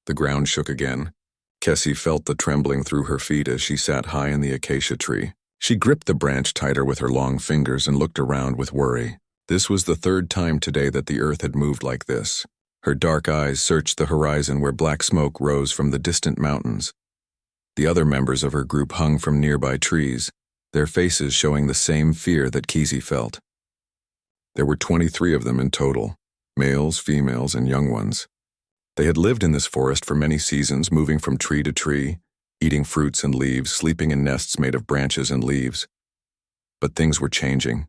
The ground shook again. Cassie felt the trembling through her feet as she sat high in the acacia tree. She gripped the branch tighter with her long fingers and looked around with worry. This was the third time today that the earth had moved like this. Her dark eyes searched the horizon where black smoke rose from the distant mountains. The other members of her group hung from nearby trees, their faces showing the same fear that Casey felt. There were 23 of them in total, males, females, and young ones. They had lived in this forest for many seasons, moving from tree to tree, eating fruits and leaves, sleeping in nests made of branches and leaves. But things were changing.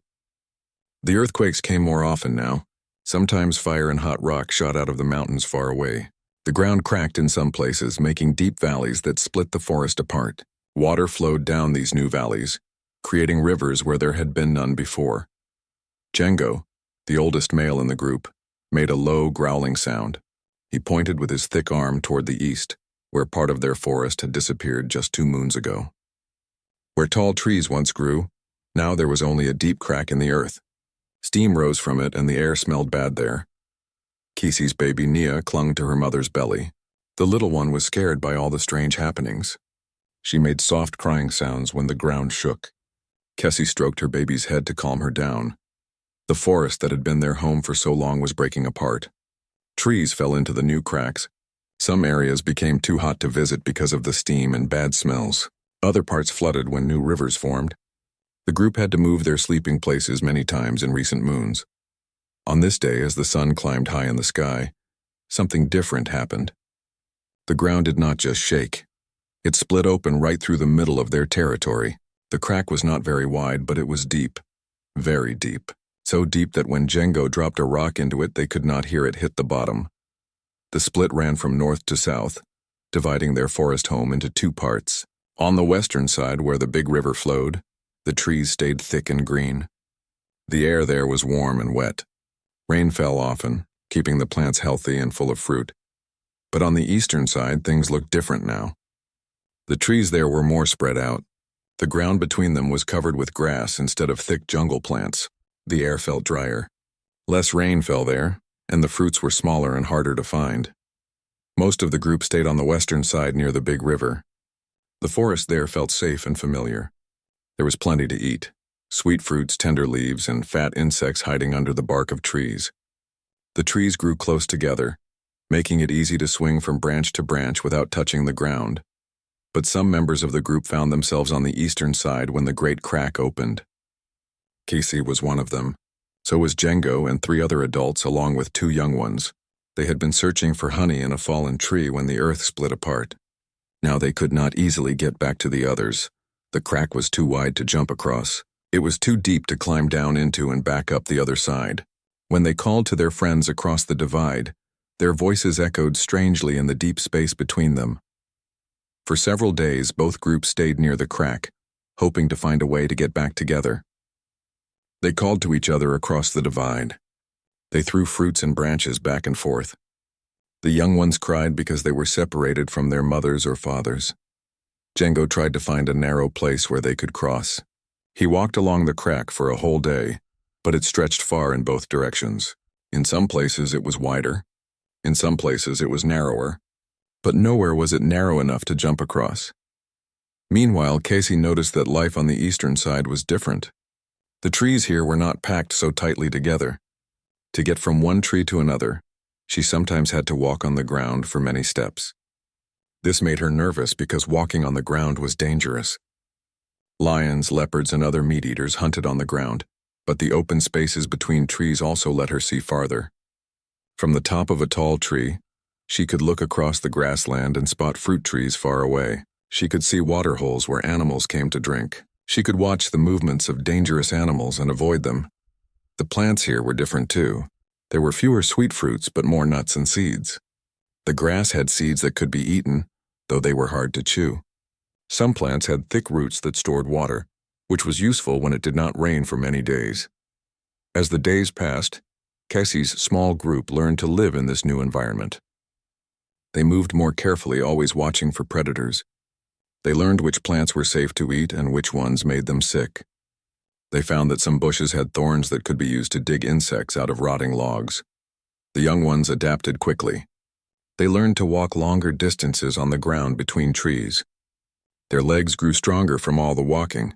The earthquakes came more often now. Sometimes fire and hot rock shot out of the mountains far away. The ground cracked in some places, making deep valleys that split the forest apart. Water flowed down these new valleys, creating rivers where there had been none before. Django, the oldest male in the group, made a low, growling sound. He pointed with his thick arm toward the east, where part of their forest had disappeared just 2 moons ago. Where tall trees once grew, now there was only a deep crack in the earth. Steam rose from it and the air smelled bad there. Casey's baby Nia clung to her mother's belly. The little one was scared by all the strange happenings. She made soft crying sounds when the ground shook. Cassie stroked her baby's head to calm her down. The forest that had been their home for so long was breaking apart. Trees fell into the new cracks. Some areas became too hot to visit because of the steam and bad smells. Other parts flooded when new rivers formed. The group had to move their sleeping places many times in recent moons. On this day, as the sun climbed high in the sky, something different happened. The ground did not just shake. It split open right through the middle of their territory. The crack was not very wide, but it was deep. Very deep. So deep that when Django dropped a rock into it, they could not hear it hit the bottom. The split ran from north to south, dividing their forest home into 2 parts. On the western side, where the big river flowed, the trees stayed thick and green. The air there was warm and wet. Rain fell often, keeping the plants healthy and full of fruit. But on the eastern side, things looked different now. The trees there were more spread out. The ground between them was covered with grass instead of thick jungle plants. The air felt drier. Less rain fell there, and the fruits were smaller and harder to find. Most of the group stayed on the western side near the big river. The forest there felt safe and familiar. There was plenty to eat, sweet fruits, tender leaves, and fat insects hiding under the bark of trees. The trees grew close together, making it easy to swing from branch to branch without touching the ground. But some members of the group found themselves on the eastern side when the great crack opened. Casey was one of them. So was Django and 3 other adults along with 2 young ones. They had been searching for honey in a fallen tree when the earth split apart. Now they could not easily get back to the others. The crack was too wide to jump across. It was too deep to climb down into and back up the other side. When they called to their friends across the divide, their voices echoed strangely in the deep space between them. For several days, both groups stayed near the crack, hoping to find a way to get back together. They called to each other across the divide. They threw fruits and branches back and forth. The young ones cried because they were separated from their mothers or fathers. Django tried to find a narrow place where they could cross. He walked along the crack for a whole day, but it stretched far in both directions. In some places it was wider. In some places it was narrower. But nowhere was it narrow enough to jump across. Meanwhile, Casey noticed that life on the eastern side was different. The trees here were not packed so tightly together. To get from one tree to another, she sometimes had to walk on the ground for many steps. This made her nervous because walking on the ground was dangerous. Lions, leopards, and other meat-eaters hunted on the ground, but the open spaces between trees also let her see farther. From the top of a tall tree, she could look across the grassland and spot fruit trees far away. She could see water holes where animals came to drink. She could watch the movements of dangerous animals and avoid them. The plants here were different too. There were fewer sweet fruits but more nuts and seeds. The grass had seeds that could be eaten, though they were hard to chew. Some plants had thick roots that stored water, which was useful when it did not rain for many days. As the days passed, Cassie's small group learned to live in this new environment. They moved more carefully, always watching for predators. They learned which plants were safe to eat and which ones made them sick. They found that some bushes had thorns that could be used to dig insects out of rotting logs. The young ones adapted quickly. They learned to walk longer distances on the ground between trees. Their legs grew stronger from all the walking.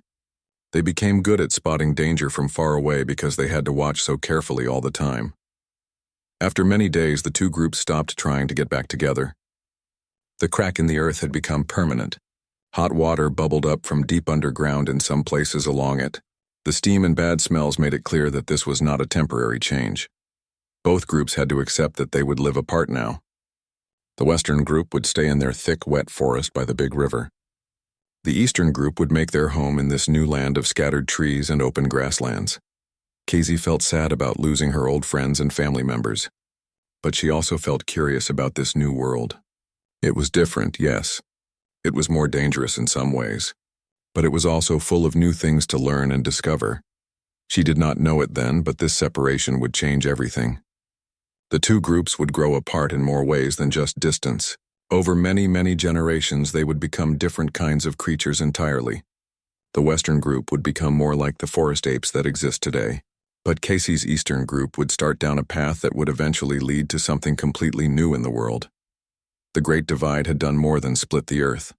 They became good at spotting danger from far away because they had to watch so carefully all the time. After many days, the two groups stopped trying to get back together. The crack in the earth had become permanent. Hot water bubbled up from deep underground in some places along it. The steam and bad smells made it clear that this was not a temporary change. Both groups had to accept that they would live apart now. The western group would stay in their thick, wet forest by the big river. The eastern group would make their home in this new land of scattered trees and open grasslands. Casey felt sad about losing her old friends and family members, but she also felt curious about this new world. It was different, yes. It was more dangerous in some ways, but it was also full of new things to learn and discover. She did not know it then, but this separation would change everything. The two groups would grow apart in more ways than just distance. Over many, many generations, they would become different kinds of creatures entirely. The western group would become more like the forest apes that exist today. But Casey's eastern group would start down a path that would eventually lead to something completely new in the world. The Great Divide had done more than split the earth.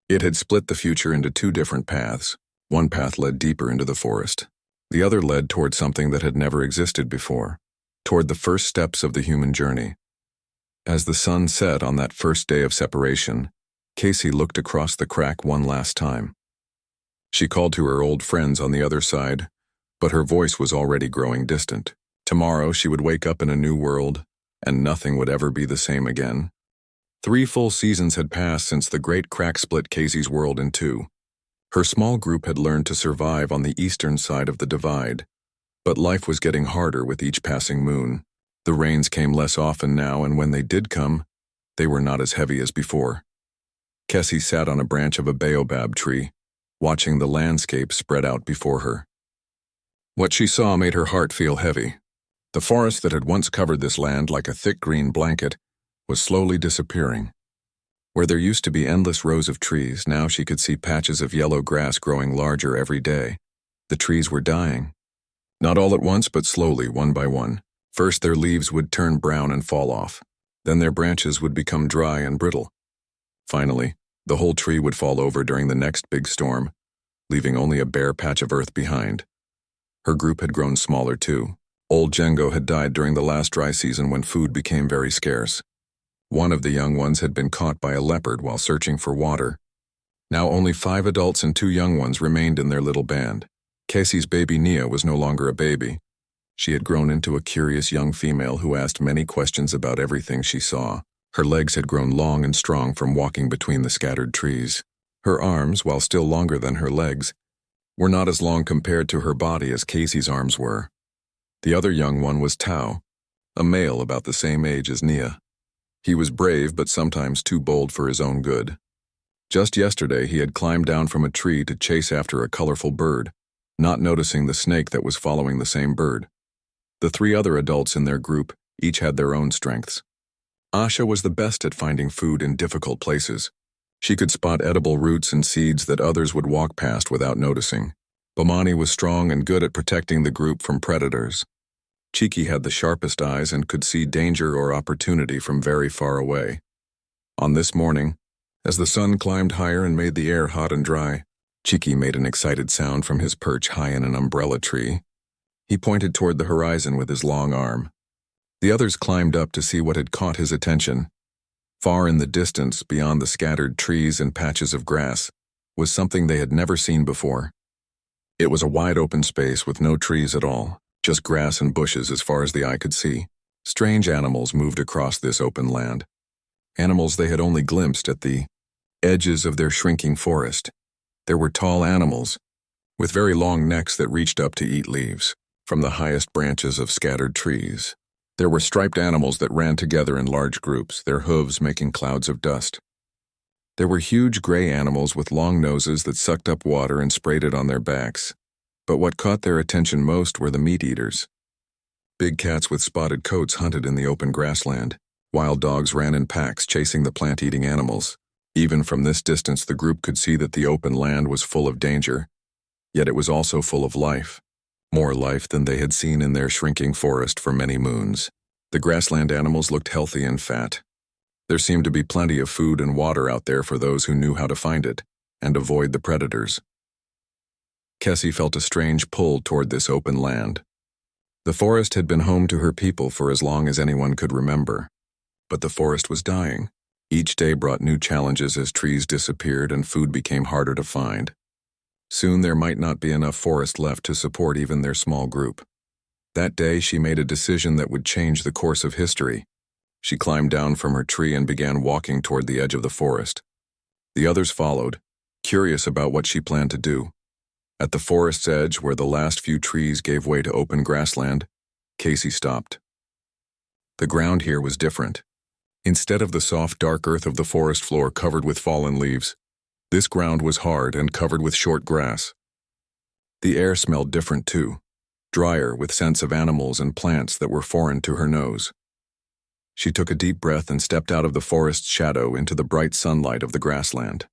It had split the future into two different paths. One path led deeper into the forest. The other led toward something that had never existed before, toward the first steps of the human journey. As the sun set on that first day of separation, Casey looked across the crack one last time. She called to her old friends on the other side, but her voice was already growing distant. Tomorrow she would wake up in a new world, and nothing would ever be the same again. 3 full seasons had passed since the great crack split Casey's world in two. Her small group had learned to survive on the eastern side of the divide, but life was getting harder with each passing moon. The rains came less often now, and when they did come, they were not as heavy as before. Cassie sat on a branch of a baobab tree, watching the landscape spread out before her. What she saw made her heart feel heavy. The forest that had once covered this land like a thick green blanket was slowly disappearing. Where there used to be endless rows of trees, now she could see patches of yellow grass growing larger every day. The trees were dying. Not all at once, but slowly, one by one. First, their leaves would turn brown and fall off. Then their branches would become dry and brittle. Finally, the whole tree would fall over during the next big storm, leaving only a bare patch of earth behind. Her group had grown smaller too. Old Django had died during the last dry season when food became very scarce. One of the young ones had been caught by a leopard while searching for water. Now only 5 adults and 2 young ones remained in their little band. Casey's baby Nia was no longer a baby. She had grown into a curious young female who asked many questions about everything she saw. Her legs had grown long and strong from walking between the scattered trees. Her arms, while still longer than her legs, were not as long compared to her body as Casey's arms were. The other young one was Tao, a male about the same age as Nia. He was brave but sometimes too bold for his own good. Just yesterday he had climbed down from a tree to chase after a colorful bird, not noticing the snake that was following the same bird. The 3 other adults in their group each had their own strengths. Asha was the best at finding food in difficult places. She could spot edible roots and seeds that others would walk past without noticing. Bomani was strong and good at protecting the group from predators. Cheeky had the sharpest eyes and could see danger or opportunity from very far away. On this morning, as the sun climbed higher and made the air hot and dry, Cheeky made an excited sound from his perch high in an umbrella tree. He pointed toward the horizon with his long arm. The others climbed up to see what had caught his attention. Far in the distance, beyond the scattered trees and patches of grass, was something they had never seen before. It was a wide open space with no trees at all, just grass and bushes as far as the eye could see. Strange animals moved across this open land. Animals they had only glimpsed at the edges of their shrinking forest. There were tall animals, with very long necks that reached up to eat leaves from the highest branches of scattered trees. There were striped animals that ran together in large groups, their hooves making clouds of dust. There were huge gray animals with long noses that sucked up water and sprayed it on their backs. But what caught their attention most were the meat-eaters. Big cats with spotted coats hunted in the open grassland. Wild dogs ran in packs chasing the plant-eating animals. Even from this distance, the group could see that the open land was full of danger, yet it was also full of life. More life than they had seen in their shrinking forest for many moons. The grassland animals looked healthy and fat. There seemed to be plenty of food and water out there for those who knew how to find it and avoid the predators. Cassie felt a strange pull toward this open land. The forest had been home to her people for as long as anyone could remember. But the forest was dying. Each day brought new challenges as trees disappeared and food became harder to find. Soon there might not be enough forest left to support even their small group. That day she made a decision that would change the course of history. She climbed down from her tree and began walking toward the edge of the forest. The others followed, curious about what she planned to do. At the forest's edge, where the last few trees gave way to open grassland, Casey stopped. The ground here was different. Instead of the soft, dark earth of the forest floor covered with fallen leaves, this ground was hard and covered with short grass. The air smelled different too, drier with scents of animals and plants that were foreign to her nose. She took a deep breath and stepped out of the forest's shadow into the bright sunlight of the grassland.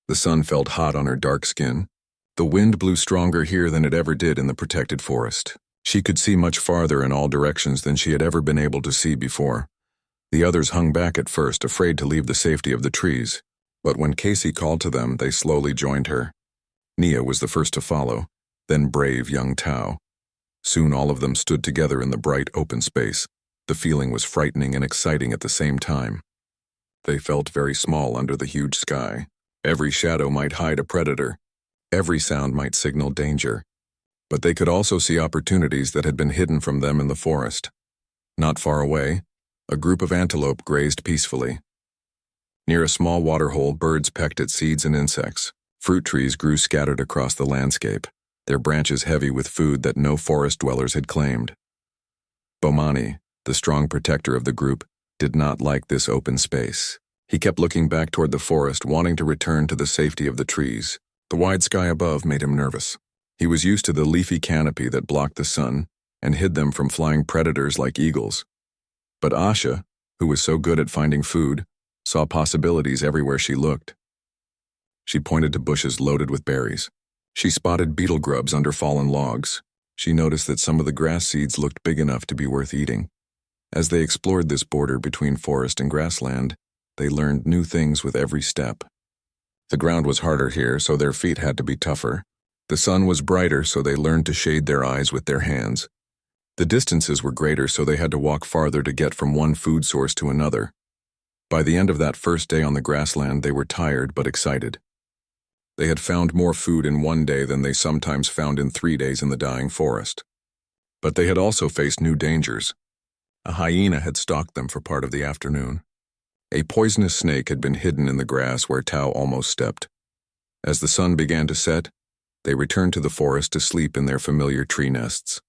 The sun felt hot on her dark skin. The wind blew stronger here than it ever did in the protected forest. She could see much farther in all directions than she had ever been able to see before. The others hung back at first, afraid to leave the safety of the trees. But when Casey called to them, they slowly joined her. Nia was the first to follow, then brave young Tao. Soon all of them stood together in the bright open space. The feeling was frightening and exciting at the same time. They felt very small under the huge sky. Every shadow might hide a predator. Every sound might signal danger. But they could also see opportunities that had been hidden from them in the forest. Not far away, a group of antelope grazed peacefully. Near a small waterhole, birds pecked at seeds and insects. Fruit trees grew scattered across the landscape, their branches heavy with food that no forest dwellers had claimed. Bomani, the strong protector of the group, did not like this open space. He kept looking back toward the forest, wanting to return to the safety of the trees. The wide sky above made him nervous. He was used to the leafy canopy that blocked the sun and hid them from flying predators like eagles. But Asha, who was so good at finding food, saw possibilities everywhere she looked. She pointed to bushes loaded with berries. She spotted beetle grubs under fallen logs. She noticed that some of the grass seeds looked big enough to be worth eating. As they explored this border between forest and grassland, they learned new things with every step. The ground was harder here, so their feet had to be tougher. The sun was brighter, so they learned to shade their eyes with their hands. The distances were greater, so they had to walk farther to get from one food source to another. By the end of that first day on the grassland, they were tired but excited. They had found more food in one day than they sometimes found in 3 days in the dying forest. But they had also faced new dangers. A hyena had stalked them for part of the afternoon. A poisonous snake had been hidden in the grass where Tao almost stepped. As the sun began to set, they returned to the forest to sleep in their familiar tree nests.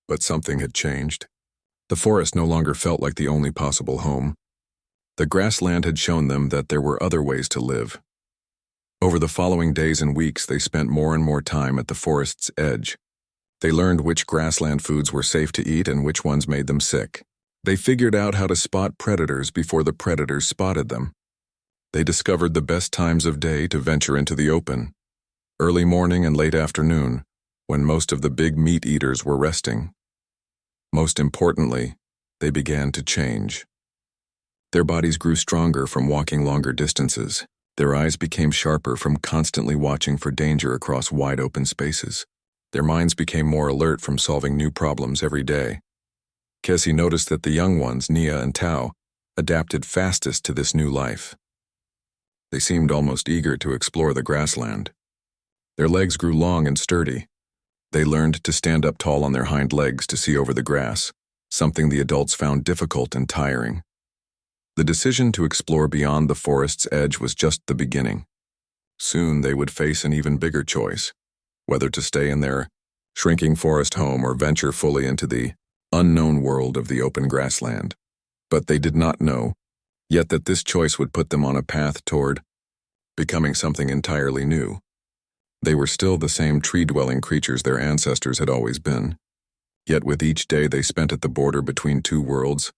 But something had changed. The forest no longer felt like the only possible home. The grassland had shown them that there were other ways to live. Over the following days and weeks, they spent more and more time at the forest's edge. They learned which grassland foods were safe to eat and which ones made them sick. They figured out how to spot predators before the predators spotted them. They discovered the best times of day to venture into the open, early morning and late afternoon, when most of the big meat eaters were resting. Most importantly, they began to change. Their bodies grew stronger from walking longer distances. Their eyes became sharper from constantly watching for danger across wide open spaces. Their minds became more alert from solving new problems every day. Cassie noticed that the young ones, Nia and Tao, adapted fastest to this new life. They seemed almost eager to explore the grassland. Their legs grew long and sturdy. They learned to stand up tall on their hind legs to see over the grass, something the adults found difficult and tiring. The decision to explore beyond the forest's edge was just the beginning. Soon they would face an even bigger choice, whether to stay in their shrinking forest home or venture fully into the unknown world of the open grassland. But they did not know, yet, that this choice would put them on a path toward becoming something entirely new. They were still the same tree-dwelling creatures their ancestors had always been. Yet with each day they spent at the border between two worlds,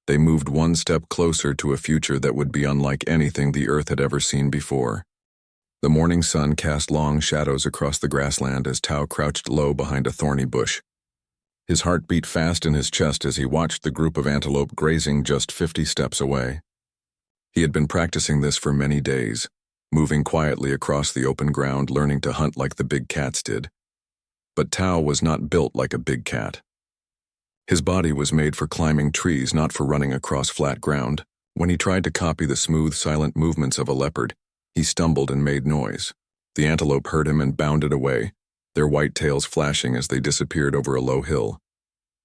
they moved one step closer to a future that would be unlike anything the earth had ever seen before. The morning sun cast long shadows across the grassland as Tao crouched low behind a thorny bush. His heart beat fast in his chest as he watched the group of antelope grazing just 50 steps away. He had been practicing this for many days, moving quietly across the open ground, learning to hunt like the big cats did. But Tao was not built like a big cat. His body was made for climbing trees, not for running across flat ground. When he tried to copy the smooth, silent movements of a leopard, he stumbled and made noise. The antelope heard him and bounded away, their white tails flashing as they disappeared over a low hill.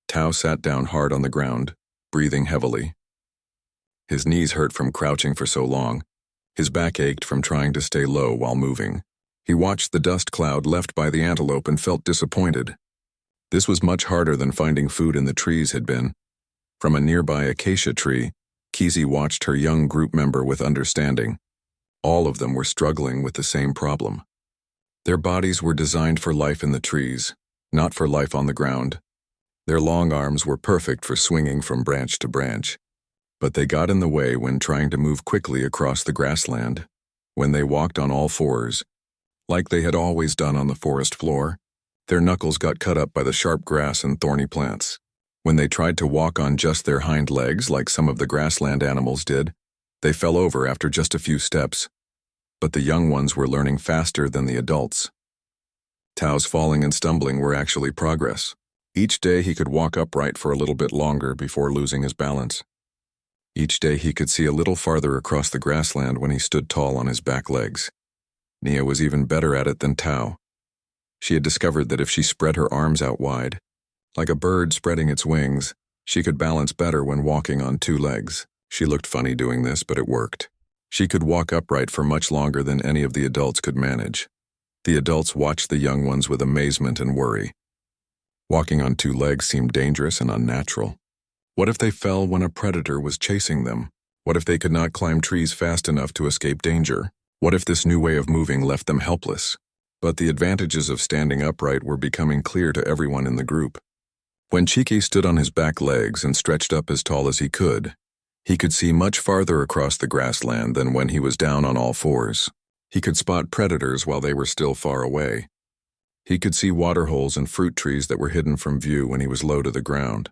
Tao sat down hard on the ground, breathing heavily. His knees hurt from crouching for so long. His back ached from trying to stay low while moving. He watched the dust cloud left by the antelope and felt disappointed. This was much harder than finding food in the trees had been. From a nearby acacia tree, Kizzy watched her young group member with understanding. All of them were struggling with the same problem. Their bodies were designed for life in the trees, not for life on the ground. Their long arms were perfect for swinging from branch to branch. But they got in the way when trying to move quickly across the grassland. When they walked on all fours, like they had always done on the forest floor, their knuckles got cut up by the sharp grass and thorny plants. When they tried to walk on just their hind legs like some of the grassland animals did, they fell over after just a few steps. But the young ones were learning faster than the adults. Tao's falling and stumbling were actually progress. Each day he could walk upright for a little bit longer before losing his balance. Each day he could see a little farther across the grassland when he stood tall on his back legs. Nia was even better at it than Tao. She had discovered that if she spread her arms out wide, like a bird spreading its wings, she could balance better when walking on two legs. She looked funny doing this, but it worked. She could walk upright for much longer than any of the adults could manage. The adults watched the young ones with amazement and worry. Walking on two legs seemed dangerous and unnatural. What if they fell when a predator was chasing them? What if they could not climb trees fast enough to escape danger? What if this new way of moving left them helpless? But the advantages of standing upright were becoming clear to everyone in the group. When Cheeky stood on his back legs and stretched up as tall as he could see much farther across the grassland than when he was down on all fours. He could spot predators while they were still far away. He could see water holes and fruit trees that were hidden from view when he was low to the ground.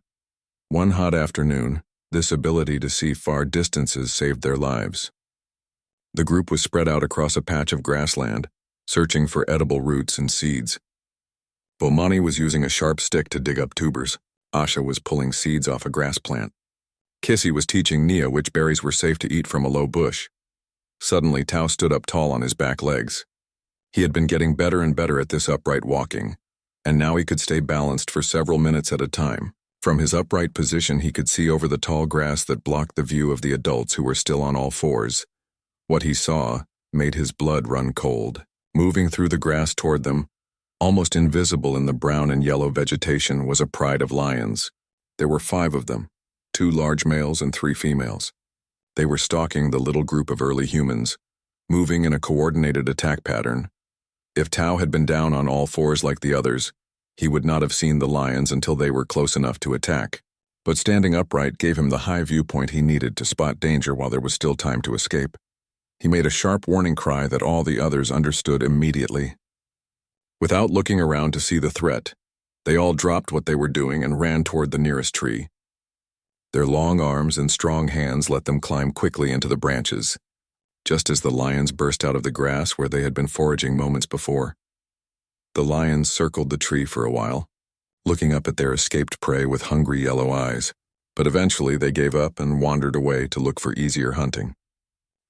One hot afternoon, this ability to see far distances saved their lives. The group was spread out across a patch of grassland, searching for edible roots and seeds. Bomani was using a sharp stick to dig up tubers. Asha was pulling seeds off a grass plant. Kissy was teaching Nia which berries were safe to eat from a low bush. Suddenly, Tao stood up tall on his back legs. He had been getting better and better at this upright walking, and now he could stay balanced for several minutes at a time. From his upright position, he could see over the tall grass that blocked the view of the adults who were still on all fours. What he saw made his blood run cold. Moving through the grass toward them, almost invisible in the brown and yellow vegetation, was a pride of lions. There were 5 of them, 2 large males and 3 females. They were stalking the little group of early humans, moving in a coordinated attack pattern. If Tao had been down on all fours like the others, he would not have seen the lions until they were close enough to attack. But standing upright gave him the high viewpoint he needed to spot danger while there was still time to escape. He made a sharp warning cry that all the others understood immediately. Without looking around to see the threat, they all dropped what they were doing and ran toward the nearest tree. Their long arms and strong hands let them climb quickly into the branches, just as the lions burst out of the grass where they had been foraging moments before. The lions circled the tree for a while, looking up at their escaped prey with hungry yellow eyes, but eventually they gave up and wandered away to look for easier hunting.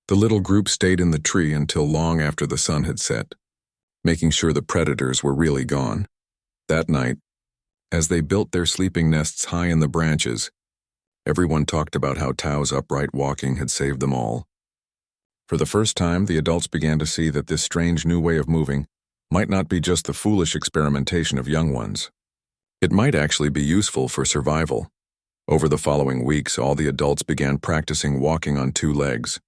The little group stayed in the tree until long after the sun had set, making sure the predators were really gone. That night, as they built their sleeping nests high in the branches, everyone talked about how Tao's upright walking had saved them all. For the first time, the adults began to see that this strange new way of moving might not be just the foolish experimentation of young ones. It might actually be useful for survival. Over the following weeks, all the adults began practicing walking on 2 legs.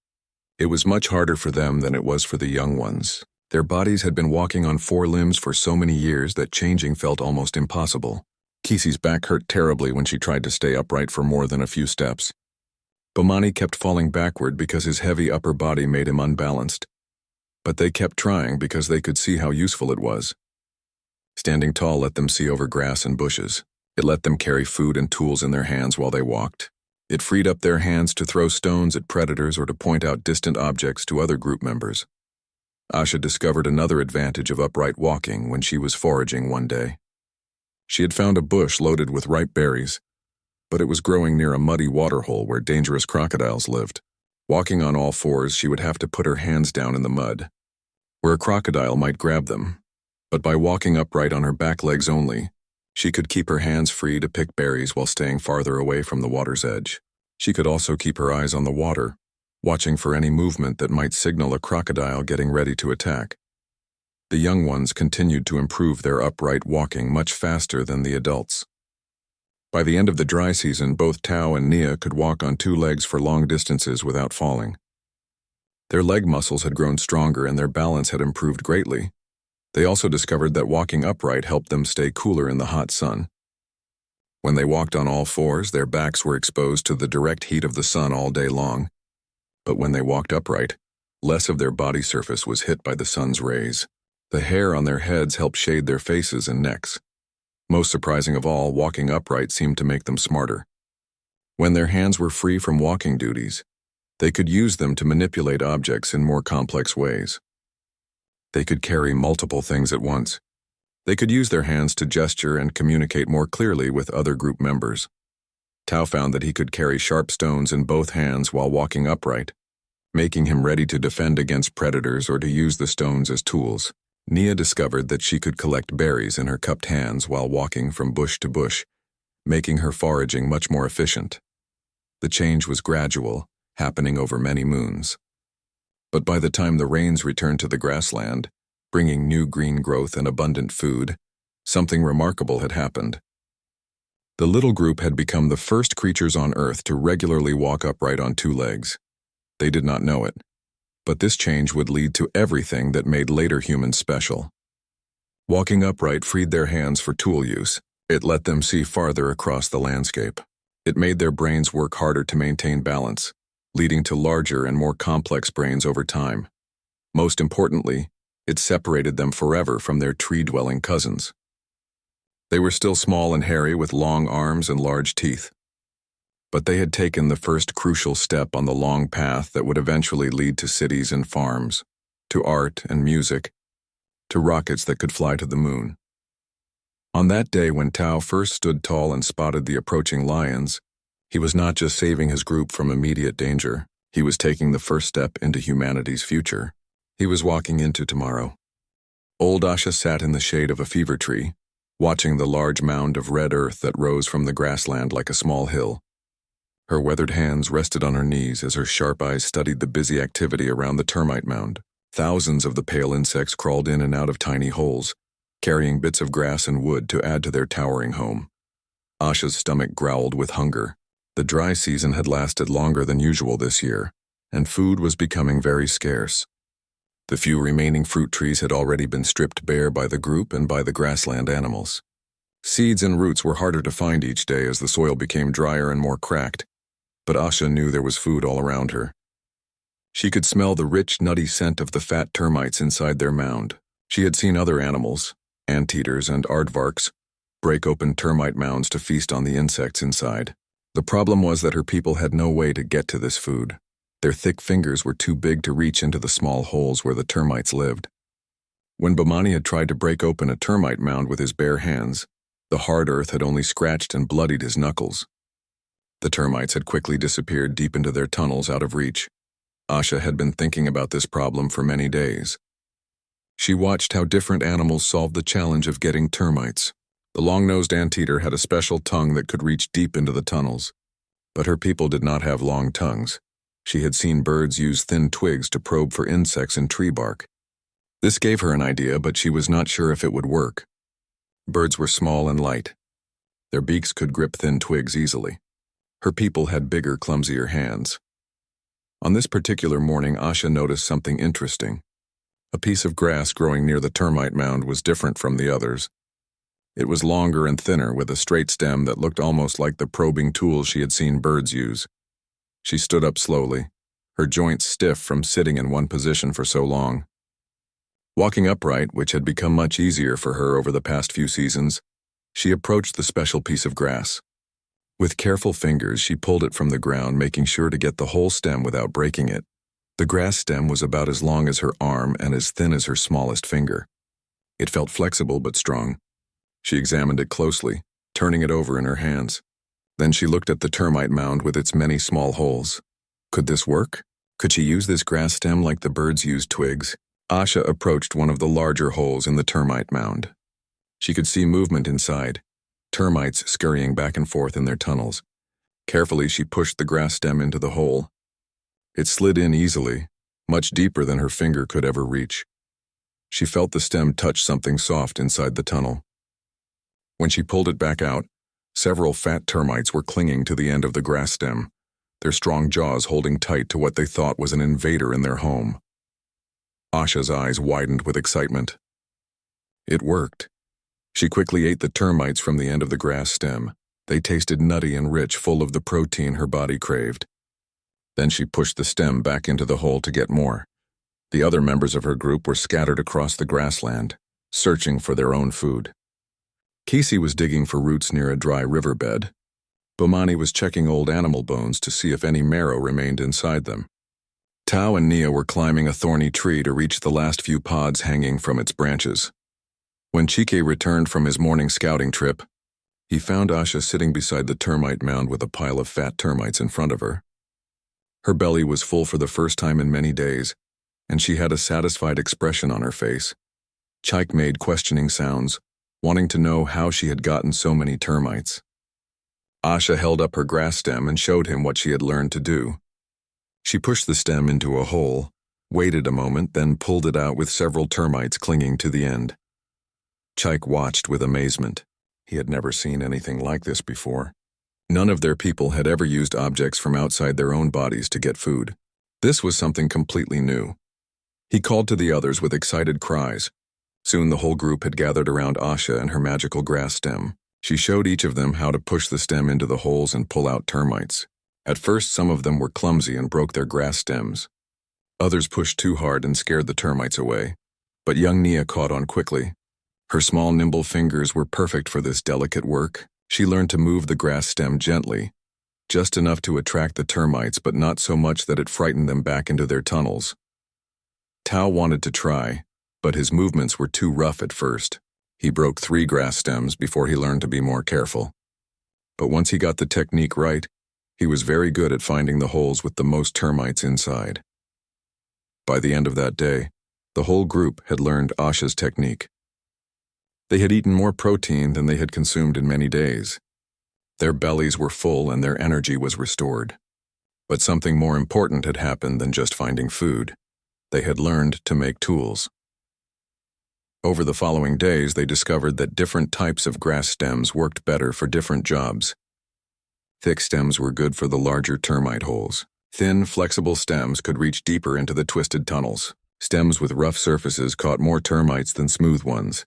It was much harder for them than it was for the young ones. Their bodies had been walking on 4 limbs for so many years that changing felt almost impossible. Kisi's back hurt terribly when she tried to stay upright for more than a few steps. Bomani kept falling backward because his heavy upper body made him unbalanced. But they kept trying because they could see how useful it was. Standing tall let them see over grass and bushes. It let them carry food and tools in their hands while they walked. It freed up their hands to throw stones at predators or to point out distant objects to other group members. Asha discovered another advantage of upright walking when she was foraging one day. She had found a bush loaded with ripe berries, but it was growing near a muddy waterhole where dangerous crocodiles lived. Walking on all fours, she would have to put her hands down in the mud, where a crocodile might grab them. But by walking upright on her back legs only, she could keep her hands free to pick berries while staying farther away from the water's edge. She could also keep her eyes on the water, watching for any movement that might signal a crocodile getting ready to attack. The young ones continued to improve their upright walking much faster than the adults. By the end of the dry season, both Tao and Nia could walk on two legs for long distances without falling. Their leg muscles had grown stronger and their balance had improved greatly. They also discovered that walking upright helped them stay cooler in the hot sun. When they walked on all fours, their backs were exposed to the direct heat of the sun all day long. But when they walked upright, less of their body surface was hit by the sun's rays. The hair on their heads helped shade their faces and necks. Most surprising of all, walking upright seemed to make them smarter. When their hands were free from walking duties, they could use them to manipulate objects in more complex ways. They could carry multiple things at once. They could use their hands to gesture and communicate more clearly with other group members. Tao found that he could carry sharp stones in both hands while walking upright, making him ready to defend against predators or to use the stones as tools. Nia discovered that she could collect berries in her cupped hands while walking from bush to bush, making her foraging much more efficient. The change was gradual, happening over many moons. But by the time the rains returned to the grassland, bringing new green growth and abundant food, something remarkable had happened. The little group had become the first creatures on Earth to regularly walk upright on two legs. They did not know it, but this change would lead to everything that made later humans special. Walking upright freed their hands for tool use. It let them see farther across the landscape. It made their brains work harder to maintain balance, leading to larger and more complex brains over time. Most importantly, it separated them forever from their tree-dwelling cousins. They were still small and hairy with long arms and large teeth. But they had taken the first crucial step on the long path that would eventually lead to cities and farms, to art and music, to rockets that could fly to the moon. On that day when Tao first stood tall and spotted the approaching lions, he was not just saving his group from immediate danger, he was taking the first step into humanity's future. He was walking into tomorrow. Old Asha sat in the shade of a fever tree, watching the large mound of red earth that rose from the grassland like a small hill. Her weathered hands rested on her knees as her sharp eyes studied the busy activity around the termite mound. Thousands of the pale insects crawled in and out of tiny holes, carrying bits of grass and wood to add to their towering home. Asha's stomach growled with hunger. The dry season had lasted longer than usual this year, and food was becoming very scarce. The few remaining fruit trees had already been stripped bare by the group and by the grassland animals. Seeds and roots were harder to find each day as the soil became drier and more cracked, but Asha knew there was food all around her. She could smell the rich, nutty scent of the fat termites inside their mound. She had seen other animals, anteaters and aardvarks, break open termite mounds to feast on the insects inside. The problem was that her people had no way to get to this food. Their thick fingers were too big to reach into the small holes where the termites lived. When Bomani had tried to break open a termite mound with his bare hands, the hard earth had only scratched and bloodied his knuckles. The termites had quickly disappeared deep into their tunnels out of reach. Asha had been thinking about this problem for many days. She watched how different animals solved the challenge of getting termites. The long-nosed anteater had a special tongue that could reach deep into the tunnels. But her people did not have long tongues. She had seen birds use thin twigs to probe for insects in tree bark. This gave her an idea, but she was not sure if it would work. Birds were small and light. Their beaks could grip thin twigs easily. Her people had bigger, clumsier hands. On this particular morning, Asha noticed something interesting. A piece of grass growing near the termite mound was different from the others. It was longer and thinner, with a straight stem that looked almost like the probing tools she had seen birds use. She stood up slowly, her joints stiff from sitting in one position for so long. Walking upright, which had become much easier for her over the past few seasons, She approached the special piece of grass. With careful fingers, she pulled it from the ground, making sure to get the whole stem without breaking it. The grass stem was about as long as her arm and as thin as her smallest finger. It felt flexible but strong. She examined it closely, turning it over in her hands. Then she looked at the termite mound with its many small holes. Could this work? Could she use this grass stem like the birds use twigs? Asha approached one of the larger holes in the termite mound. She could see movement inside, termites scurrying back and forth in their tunnels. Carefully, she pushed the grass stem into the hole. It slid in easily, much deeper than her finger could ever reach. She felt the stem touch something soft inside the tunnel. When she pulled it back out, several fat termites were clinging to the end of the grass stem, their strong jaws holding tight to what they thought was an invader in their home. Asha's eyes widened with excitement. It worked. She quickly ate the termites from the end of the grass stem. They tasted nutty and rich, full of the protein her body craved. Then she pushed the stem back into the hole to get more. The other members of her group were scattered across the grassland, searching for their own food. Kisi was digging for roots near a dry riverbed. Bomani was checking old animal bones to see if any marrow remained inside them. Tao and Nia were climbing a thorny tree to reach the last few pods hanging from its branches. When Chike returned from his morning scouting trip, he found Asha sitting beside the termite mound with a pile of fat termites in front of her. Her belly was full for the first time in many days, and she had a satisfied expression on her face. Chike made questioning sounds, wanting to know how she had gotten so many termites. Asha held up her grass stem and showed him what she had learned to do. She pushed the stem into a hole, waited a moment, then pulled it out with several termites clinging to the end. Chike watched with amazement. He had never seen anything like this before. None of their people had ever used objects from outside their own bodies to get food. This was something completely new. He called to the others with excited cries. Soon the whole group had gathered around Asha and her magical grass stem. She showed each of them how to push the stem into the holes and pull out termites. At first, some of them were clumsy and broke their grass stems. Others pushed too hard and scared the termites away. But young Nia caught on quickly. Her small, nimble fingers were perfect for this delicate work. She learned to move the grass stem gently, just enough to attract the termites, but not so much that it frightened them back into their tunnels. Tao wanted to try, but his movements were too rough at first. He broke 3 grass stems before he learned to be more careful. But once he got the technique right, he was very good at finding the holes with the most termites inside. By the end of that day, the whole group had learned Asha's technique. They had eaten more protein than they had consumed in many days. Their bellies were full and their energy was restored. But something more important had happened than just finding food. They had learned to make tools. Over the following days, they discovered that different types of grass stems worked better for different jobs. Thick stems were good for the larger termite holes. Thin, flexible stems could reach deeper into the twisted tunnels. Stems with rough surfaces caught more termites than smooth ones.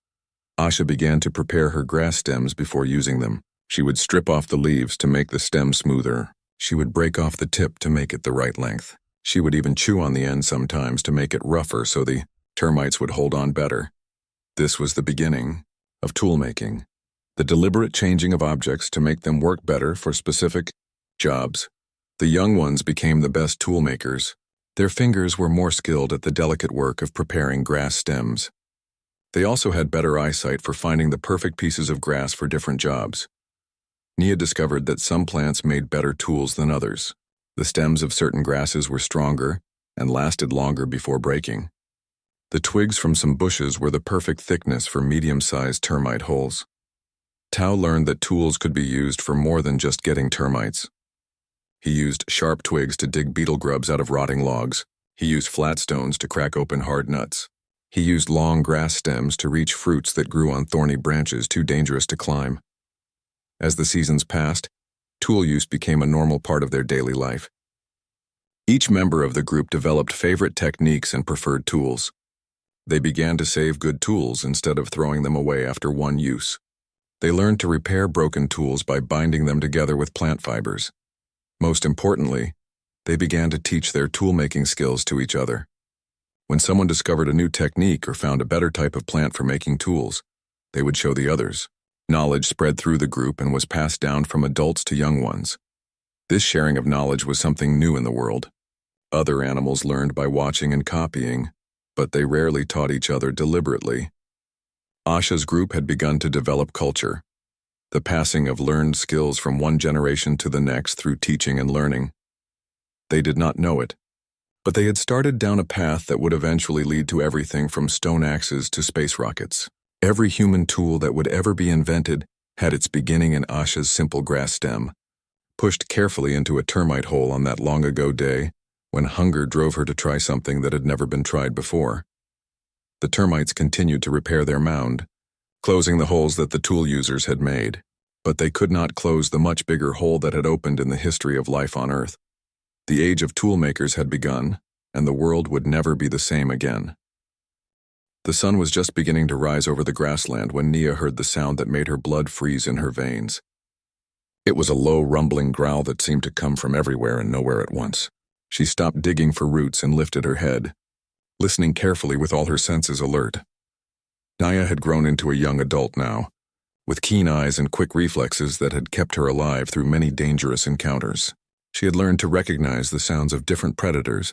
Asha began to prepare her grass stems before using them. She would strip off the leaves to make the stem smoother. She would break off the tip to make it the right length. She would even chew on the end sometimes to make it rougher so the termites would hold on better. This was the beginning of tool-making, the deliberate changing of objects to make them work better for specific jobs. The young ones became the best tool makers. Their fingers were more skilled at the delicate work of preparing grass stems. They also had better eyesight for finding the perfect pieces of grass for different jobs. Nia discovered that some plants made better tools than others. The stems of certain grasses were stronger and lasted longer before breaking. The twigs from some bushes were the perfect thickness for medium-sized termite holes. Tao learned that tools could be used for more than just getting termites. He used sharp twigs to dig beetle grubs out of rotting logs. He used flat stones to crack open hard nuts. He used long grass stems to reach fruits that grew on thorny branches too dangerous to climb. As the seasons passed, tool use became a normal part of their daily life. Each member of the group developed favorite techniques and preferred tools. They began to save good tools instead of throwing them away after one use. They learned to repair broken tools by binding them together with plant fibers. Most importantly, they began to teach their tool-making skills to each other. When someone discovered a new technique or found a better type of plant for making tools, they would show the others. Knowledge spread through the group and was passed down from adults to young ones. This sharing of knowledge was something new in the world. Other animals learned by watching and copying, but they rarely taught each other deliberately. Asha's group had begun to develop culture, the passing of learned skills from one generation to the next through teaching and learning. They did not know it, but they had started down a path that would eventually lead to everything from stone axes to space rockets. Every human tool that would ever be invented had its beginning in Asha's simple grass stem, pushed carefully into a termite hole on that long-ago day when hunger drove her to try something that had never been tried before. The termites continued to repair their mound, closing the holes that the tool users had made, but they could not close the much bigger hole that had opened in the history of life on Earth. The age of tool makers had begun, and the world would never be the same again. The sun was just beginning to rise over the grassland when Nia heard the sound that made her blood freeze in her veins. It was a low, rumbling growl that seemed to come from everywhere and nowhere at once. She stopped digging for roots and lifted her head, listening carefully with all her senses alert. Nia had grown into a young adult now, with keen eyes and quick reflexes that had kept her alive through many dangerous encounters. She had learned to recognize the sounds of different predators,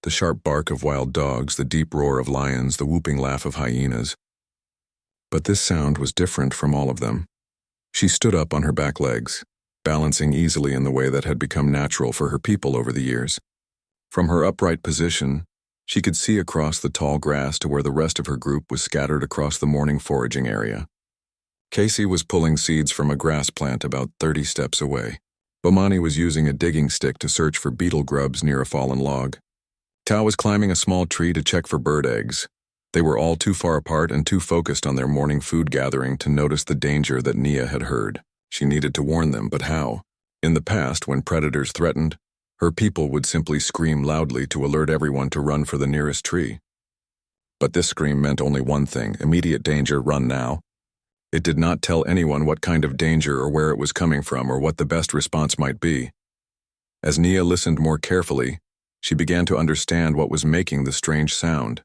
the sharp bark of wild dogs, the deep roar of lions, the whooping laugh of hyenas. But this sound was different from all of them. She stood up on her back legs, balancing easily in the way that had become natural for her people over the years. From her upright position, she could see across the tall grass to where the rest of her group was scattered across the morning foraging area. Casey was pulling seeds from a grass plant about 30 steps away. Bomani was using a digging stick to search for beetle grubs near a fallen log. Tao was climbing a small tree to check for bird eggs. They were all too far apart and too focused on their morning food gathering to notice the danger that Nia had heard. She needed to warn them, but how? In the past, when predators threatened, her people would simply scream loudly to alert everyone to run for the nearest tree. But this scream meant only one thing: immediate danger, run now. It did not tell anyone what kind of danger or where it was coming from or what the best response might be. As Nia listened more carefully, she began to understand what was making the strange sound.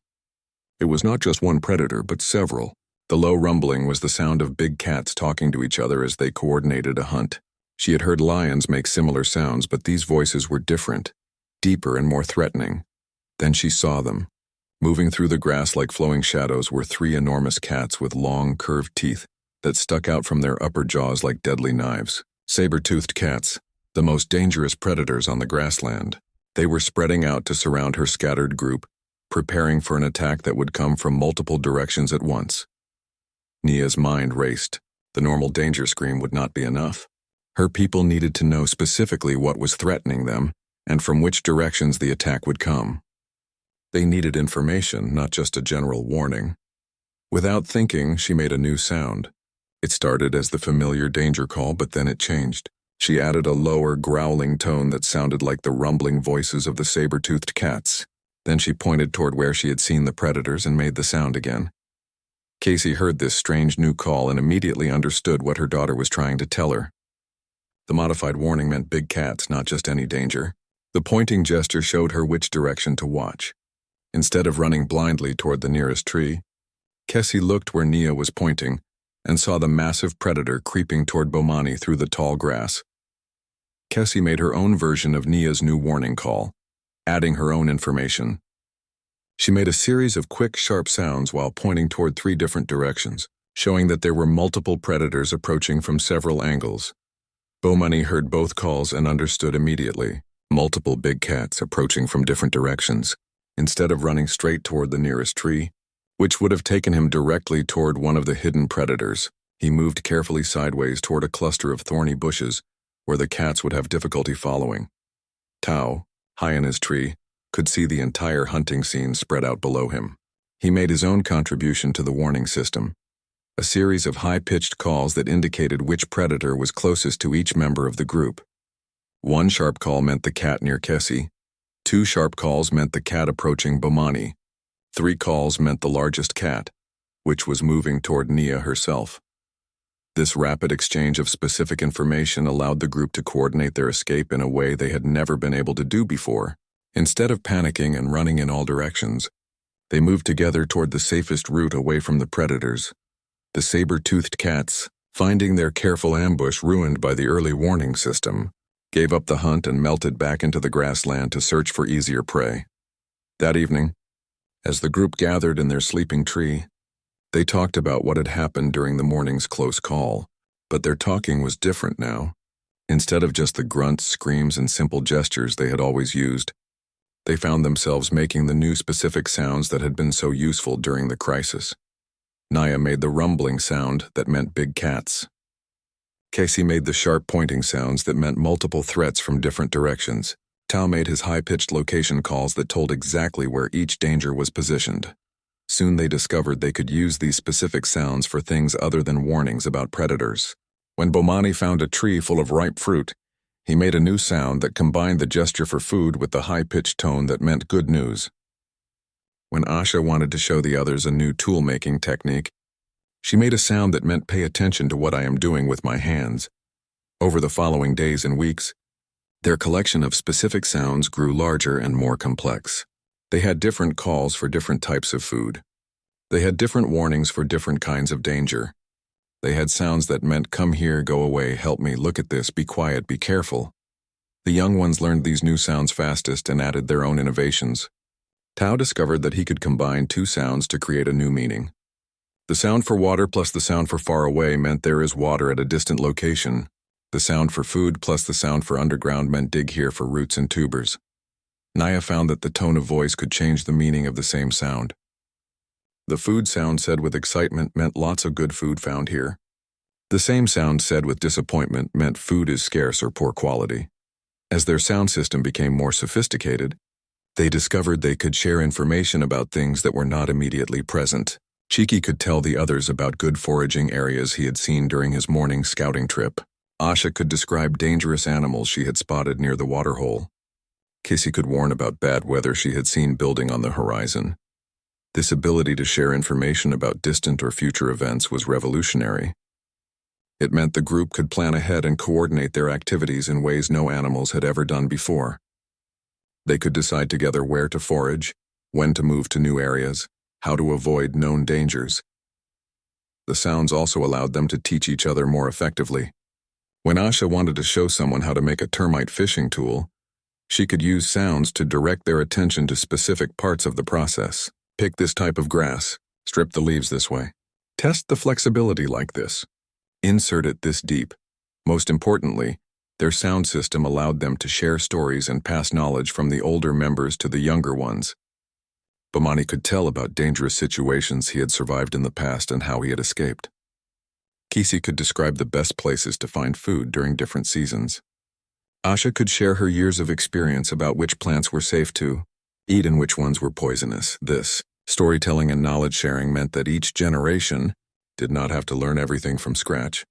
It was not just one predator, but several. The low rumbling was the sound of big cats talking to each other as they coordinated a hunt. She had heard lions make similar sounds, but these voices were different, deeper and more threatening. Then she saw them. Moving through the grass like flowing shadows were 3 enormous cats with long, curved teeth that stuck out from their upper jaws like deadly knives. Saber-toothed cats, the most dangerous predators on the grassland. They were spreading out to surround her scattered group, preparing for an attack that would come from multiple directions at once. Nia's mind raced. The normal danger scream would not be enough. Her people needed to know specifically what was threatening them and from which directions the attack would come. They needed information, not just a general warning. Without thinking, she made a new sound. It started as the familiar danger call, but then it changed. She added a lower, growling tone that sounded like the rumbling voices of the saber-toothed cats. Then she pointed toward where she had seen the predators and made the sound again. Casey heard this strange new call and immediately understood what her daughter was trying to tell her. The modified warning meant big cats, not just any danger. The pointing gesture showed her which direction to watch. Instead of running blindly toward the nearest tree, Cassie looked where Nia was pointing and saw the massive predator creeping toward Bomani through the tall grass. Cassie made her own version of Nia's new warning call, adding her own information. She made a series of quick, sharp sounds while pointing toward 3 different directions, showing that there were multiple predators approaching from several angles. Bomani heard both calls and understood immediately. Multiple big cats approaching from different directions. Instead of running straight toward the nearest tree, which would have taken him directly toward one of the hidden predators, he moved carefully sideways toward a cluster of thorny bushes where the cats would have difficulty following. Tao, high in his tree, could see the entire hunting scene spread out below him. He made his own contribution to the warning system, a series of high-pitched calls that indicated which predator was closest to each member of the group. 1 sharp call meant the cat near Kessie. 2 sharp calls meant the cat approaching Bomani. 3 calls meant the largest cat, which was moving toward Nia herself. This rapid exchange of specific information allowed the group to coordinate their escape in a way they had never been able to do before. Instead of panicking and running in all directions, they moved together toward the safest route away from the predators. The saber-toothed cats, finding their careful ambush ruined by the early warning system, gave up the hunt and melted back into the grassland to search for easier prey. That evening, as the group gathered in their sleeping tree, they talked about what had happened during the morning's close call, but their talking was different now. Instead of just the grunts, screams, and simple gestures they had always used, they found themselves making the new specific sounds that had been so useful during the crisis. Naya made the rumbling sound that meant big cats. Casey made the sharp pointing sounds that meant multiple threats from different directions. Tao made his high-pitched location calls that told exactly where each danger was positioned. Soon they discovered they could use these specific sounds for things other than warnings about predators. When Bomani found a tree full of ripe fruit, he made a new sound that combined the gesture for food with the high-pitched tone that meant good news. When Asha wanted to show the others a new tool-making technique, she made a sound that meant pay attention to what I am doing with my hands. Over the following days and weeks, their collection of specific sounds grew larger and more complex. They had different calls for different types of food. They had different warnings for different kinds of danger. They had sounds that meant come here, go away, help me, look at this, be quiet, be careful. The young ones learned these new sounds fastest and added their own innovations. Tao discovered that he could combine two sounds to create a new meaning. The sound for water plus the sound for far away meant there is water at a distant location. The sound for food plus the sound for underground meant dig here for roots and tubers. Naya found that the tone of voice could change the meaning of the same sound. The food sound said with excitement meant lots of good food found here. The same sound said with disappointment meant food is scarce or poor quality. As their sound system became more sophisticated, they discovered they could share information about things that were not immediately present. Cheeky could tell the others about good foraging areas he had seen during his morning scouting trip. Asha could describe dangerous animals she had spotted near the waterhole. Casey could warn about bad weather she had seen building on the horizon. This ability to share information about distant or future events was revolutionary. It meant the group could plan ahead and coordinate their activities in ways no animals had ever done before. They could decide together where to forage, when to move to new areas, how to avoid known dangers. The sounds also allowed them to teach each other more effectively. When Asha wanted to show someone how to make a termite fishing tool, she could use sounds to direct their attention to specific parts of the process. Pick this type of grass, strip the leaves this way. Test the flexibility like this. Insert it this deep. Most importantly, their sound system allowed them to share stories and pass knowledge from the older members to the younger ones. Bomani could tell about dangerous situations he had survived in the past and how he had escaped. Kisi could describe the best places to find food during different seasons. Asha could share her years of experience about which plants were safe to eat and which ones were poisonous. This storytelling and knowledge sharing meant that each generation did not have to learn everything from scratch.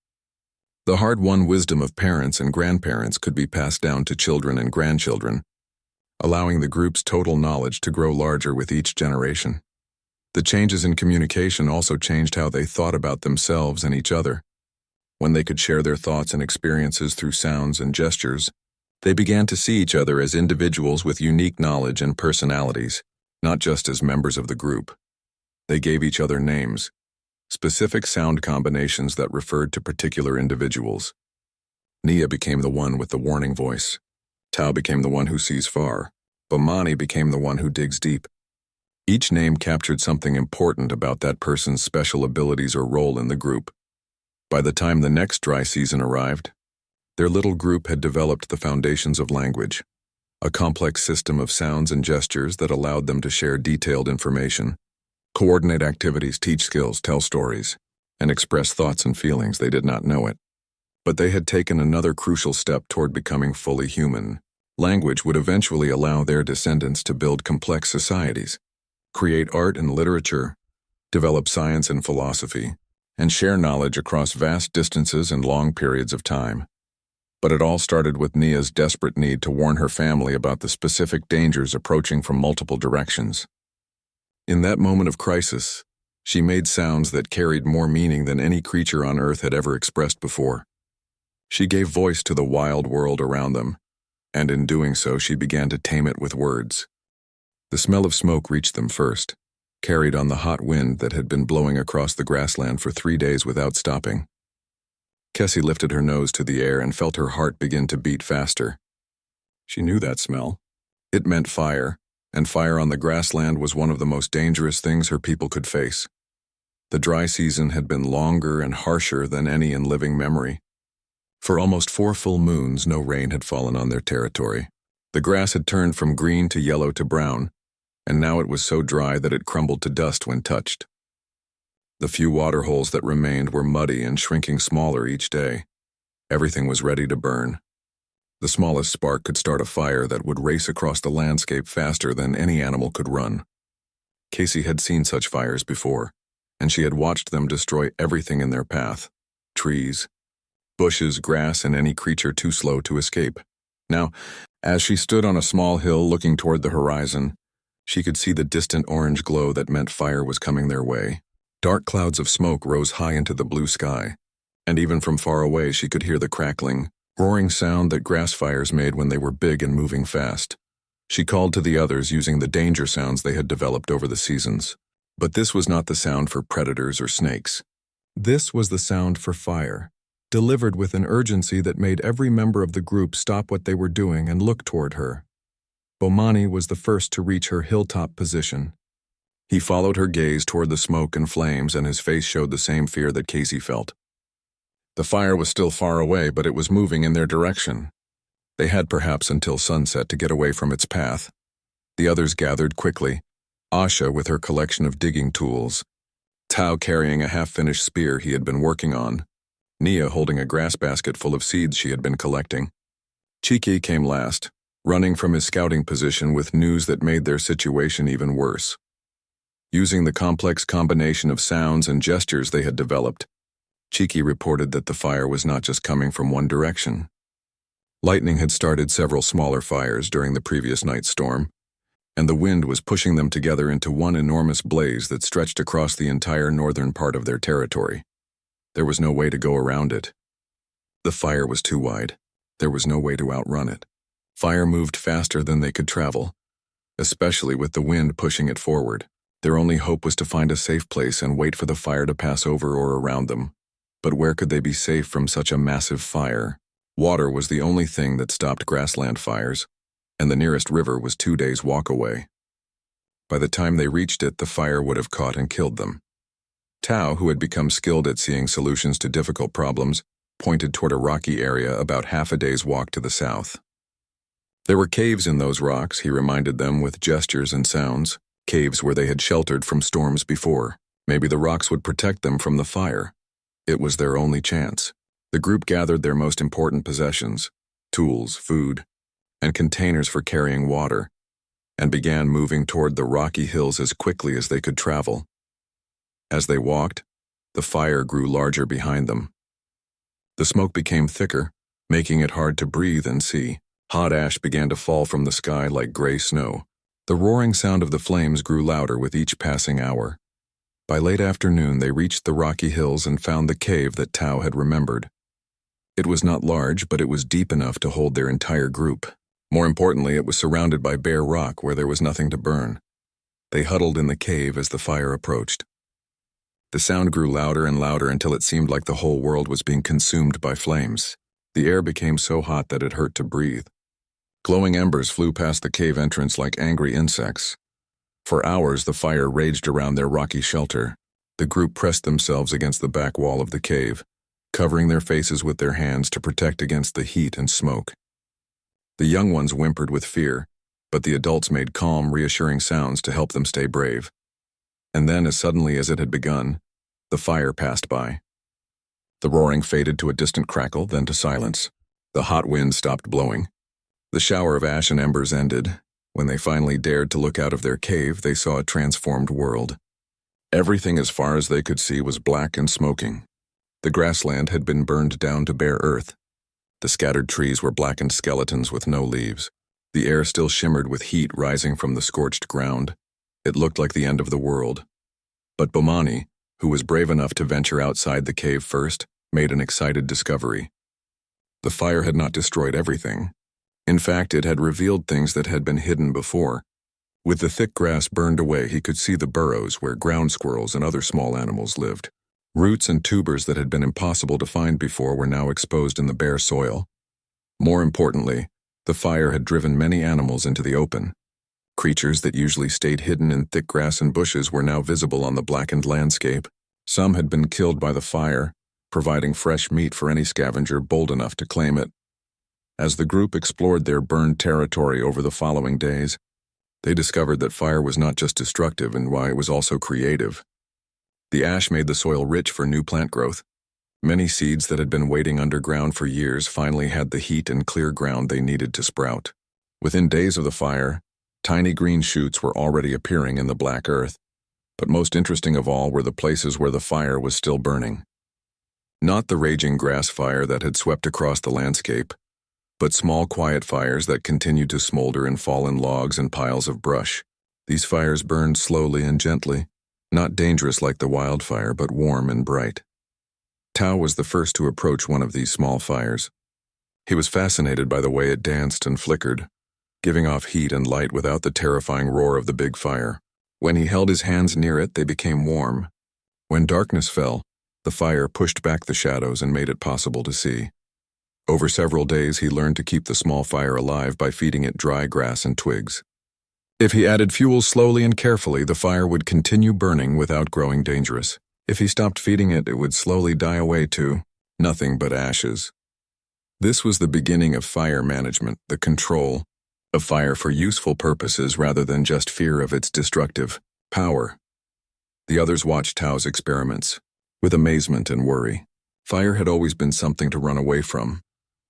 The hard-won wisdom of parents and grandparents could be passed down to children and grandchildren, allowing the group's total knowledge to grow larger with each generation. The changes in communication also changed how they thought about themselves and each other. When they could share their thoughts and experiences through sounds and gestures, they began to see each other as individuals with unique knowledge and personalities, not just as members of the group. They gave each other names, specific sound combinations that referred to particular individuals. Nia became the one with the warning voice. Tao became the one who sees far. Bomani became the one who digs deep. Each name captured something important about that person's special abilities or role in the group. By the time the next dry season arrived, their little group had developed the foundations of language, a complex system of sounds and gestures that allowed them to share detailed information, coordinate activities, teach skills, tell stories, and express thoughts and feelings. They did not know it. But they had taken another crucial step toward becoming fully human. Language would eventually allow their descendants to build complex societies, create art and literature, develop science and philosophy, and share knowledge across vast distances and long periods of time. But it all started with Nia's desperate need to warn her family about the specific dangers approaching from multiple directions. In that moment of crisis, she made sounds that carried more meaning than any creature on Earth had ever expressed before. She gave voice to the wild world around them, and in doing so she began to tame it with words. The smell of smoke reached them first, carried on the hot wind that had been blowing across the grassland for 3 days without stopping. Cassie lifted her nose to the air and felt her heart begin to beat faster. She knew that smell. It meant fire, and fire on the grassland was one of the most dangerous things her people could face. The dry season had been longer and harsher than any in living memory. For almost 4 full moons, no rain had fallen on their territory. The grass had turned from green to yellow to brown, and now it was so dry that it crumbled to dust when touched. The few water holes that remained were muddy and shrinking smaller each day. Everything was ready to burn. The smallest spark could start a fire that would race across the landscape faster than any animal could run. Casey had seen such fires before, and she had watched them destroy everything in their path: trees, bushes, grass, and any creature too slow to escape. Now, as she stood on a small hill looking toward the horizon, she could see the distant orange glow that meant fire was coming their way. Dark clouds of smoke rose high into the blue sky, and even from far away she could hear the crackling, roaring sound that grass fires made when they were big and moving fast. She called to the others using the danger sounds they had developed over the seasons. But this was not the sound for predators or snakes. This was the sound for fire, delivered with an urgency that made every member of the group stop what they were doing and look toward her. Bomani was the first to reach her hilltop position. He followed her gaze toward the smoke and flames, and his face showed the same fear that Casey felt. The fire was still far away, but it was moving in their direction. They had perhaps until sunset to get away from its path. The others gathered quickly, Asha with her collection of digging tools, Tao carrying a half-finished spear he had been working on, Nia holding a grass basket full of seeds she had been collecting. Chiki came last, running from his scouting position with news that made their situation even worse. Using the complex combination of sounds and gestures they had developed, Chiki reported that the fire was not just coming from one direction. Lightning had started several smaller fires during the previous night's storm, and the wind was pushing them together into one enormous blaze that stretched across the entire northern part of their territory. There was no way to go around it. The fire was too wide. There was no way to outrun it. Fire moved faster than they could travel, especially with the wind pushing it forward. Their only hope was to find a safe place and wait for the fire to pass over or around them. But where could they be safe from such a massive fire? Water was the only thing that stopped grassland fires, and the nearest river was 2 days' walk away. By the time they reached it, the fire would have caught and killed them. Tao, who had become skilled at seeing solutions to difficult problems, pointed toward a rocky area about half a day's walk to the south. There were caves in those rocks, he reminded them with gestures and sounds, caves where they had sheltered from storms before. Maybe the rocks would protect them from the fire. It was their only chance. The group gathered their most important possessions, tools, food, and containers for carrying water, and began moving toward the rocky hills as quickly as they could travel. As they walked, the fire grew larger behind them. The smoke became thicker, making it hard to breathe and see. Hot ash began to fall from the sky like gray snow. The roaring sound of the flames grew louder with each passing hour. By late afternoon, they reached the rocky hills and found the cave that Tao had remembered. It was not large, but it was deep enough to hold their entire group. More importantly, it was surrounded by bare rock where there was nothing to burn. They huddled in the cave as the fire approached. The sound grew louder and louder until it seemed like the whole world was being consumed by flames. The air became so hot that it hurt to breathe. Glowing embers flew past the cave entrance like angry insects. For hours, the fire raged around their rocky shelter. The group pressed themselves against the back wall of the cave, covering their faces with their hands to protect against the heat and smoke. The young ones whimpered with fear, but the adults made calm, reassuring sounds to help them stay brave. And then, as suddenly as it had begun, the fire passed by. The roaring faded to a distant crackle, then to silence. The hot wind stopped blowing. The shower of ash and embers ended. When they finally dared to look out of their cave, they saw a transformed world. Everything as far as they could see was black and smoking. The grassland had been burned down to bare earth. The scattered trees were blackened skeletons with no leaves. The air still shimmered with heat rising from the scorched ground. It looked like the end of the world. But Bomani, who was brave enough to venture outside the cave first, made an excited discovery. The fire had not destroyed everything. In fact, it had revealed things that had been hidden before. With the thick grass burned away, he could see the burrows where ground squirrels and other small animals lived. Roots and tubers that had been impossible to find before were now exposed in the bare soil. More importantly, the fire had driven many animals into the open. Creatures that usually stayed hidden in thick grass and bushes were now visible on the blackened landscape. Some had been killed by the fire, providing fresh meat for any scavenger bold enough to claim it. As the group explored their burned territory over the following days, they discovered that fire was not just destructive and why it was also creative. The ash made the soil rich for new plant growth. Many seeds that had been waiting underground for years finally had the heat and clear ground they needed to sprout. Within days of the fire, tiny green shoots were already appearing in the black earth, but most interesting of all were the places where the fire was still burning. Not the raging grass fire that had swept across the landscape, but small quiet fires that continued to smolder in fallen logs and piles of brush. These fires burned slowly and gently, not dangerous like the wildfire, but warm and bright. Tao was the first to approach one of these small fires. He was fascinated by the way it danced and flickered, giving off heat and light without the terrifying roar of the big fire. When he held his hands near it, they became warm. When darkness fell, the fire pushed back the shadows and made it possible to see. Over several days, he learned to keep the small fire alive by feeding it dry grass and twigs. If he added fuel slowly and carefully, the fire would continue burning without growing dangerous. If he stopped feeding it, it would slowly die away to nothing but ashes. This was the beginning of fire management, the control of fire for useful purposes rather than just fear of its destructive power. The others watched Tao's experiments with amazement and worry. Fire had always been something to run away from,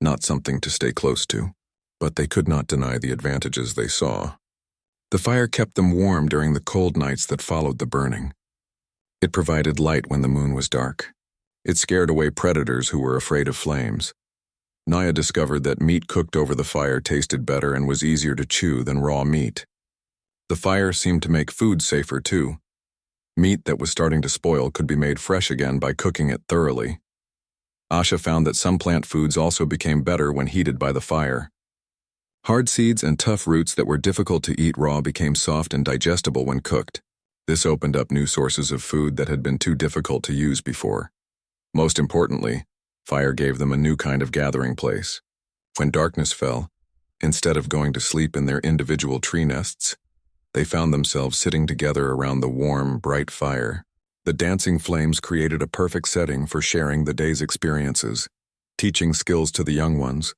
not something to stay close to, but they could not deny the advantages they saw. The fire kept them warm during the cold nights that followed the burning. It provided light when the moon was dark. It scared away predators who were afraid of flames. Naya discovered that meat cooked over the fire tasted better and was easier to chew than raw meat. The fire seemed to make food safer too. Meat that was starting to spoil could be made fresh again by cooking it thoroughly. Asha found that some plant foods also became better when heated by the fire. Hard seeds and tough roots that were difficult to eat raw became soft and digestible when cooked. This opened up new sources of food that had been too difficult to use before. Most importantly, fire gave them a new kind of gathering place. When darkness fell, instead of going to sleep in their individual tree nests, they found themselves sitting together around the warm, bright fire. The dancing flames created a perfect setting for sharing the day's experiences, teaching skills to the young ones,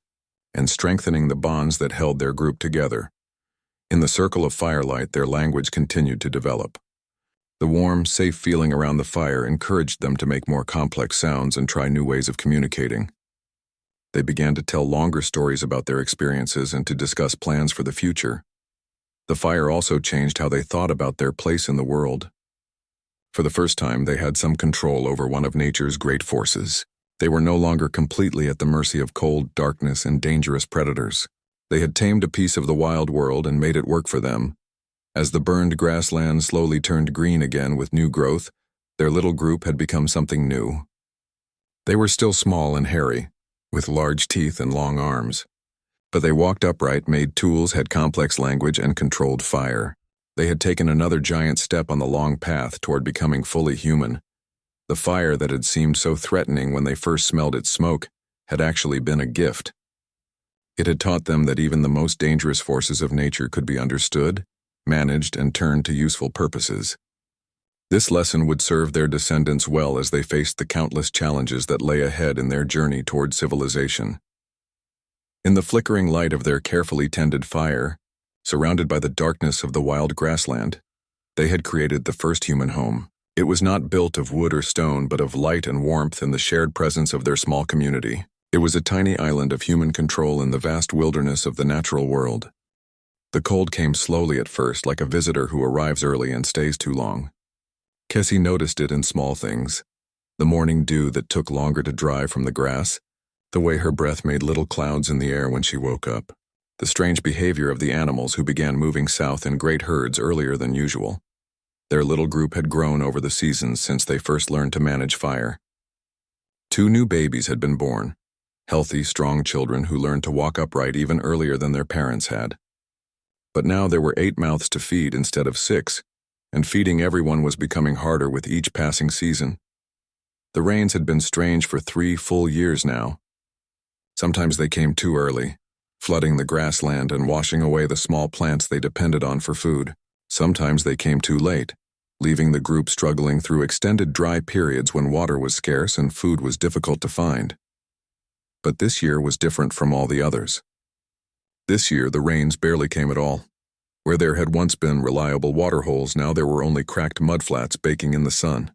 and strengthening the bonds that held their group together. In the circle of firelight, their language continued to develop. The warm, safe feeling around the fire encouraged them to make more complex sounds and try new ways of communicating. They began to tell longer stories about their experiences and to discuss plans for the future. The fire also changed how they thought about their place in the world. For the first time, they had some control over one of nature's great forces. They were no longer completely at the mercy of cold, darkness, and dangerous predators. They had tamed a piece of the wild world and made it work for them. As the burned grassland slowly turned green again with new growth, their little group had become something new. They were still small and hairy, with large teeth and long arms. But they walked upright, made tools, had complex language, and controlled fire. They had taken another giant step on the long path toward becoming fully human. The fire that had seemed so threatening when they first smelled its smoke had actually been a gift. It had taught them that even the most dangerous forces of nature could be understood, managed, and turned to useful purposes. This lesson would serve their descendants well as they faced the countless challenges that lay ahead in their journey toward civilization. In the flickering light of their carefully tended fire, surrounded by the darkness of the wild grassland, they had created the first human home. It was not built of wood or stone, but of light and warmth in the shared presence of their small community. It was a tiny island of human control in the vast wilderness of the natural world. The cold came slowly at first, like a visitor who arrives early and stays too long. Kessie noticed it in small things: the morning dew that took longer to dry from the grass, the way her breath made little clouds in the air when she woke up, the strange behavior of the animals who began moving south in great herds earlier than usual. Their little group had grown over the seasons since they first learned to manage fire. 2 new babies had been born, healthy, strong children who learned to walk upright even earlier than their parents had. But now there were 8 mouths to feed instead of 6, and feeding everyone was becoming harder with each passing season. The rains had been strange for 3 full years now. Sometimes they came too early, flooding the grassland and washing away the small plants they depended on for food. Sometimes they came too late, leaving the group struggling through extended dry periods when water was scarce and food was difficult to find. But this year was different from all the others. This year, the rains barely came at all. Where there had once been reliable water holes, now there were only cracked mudflats baking in the sun.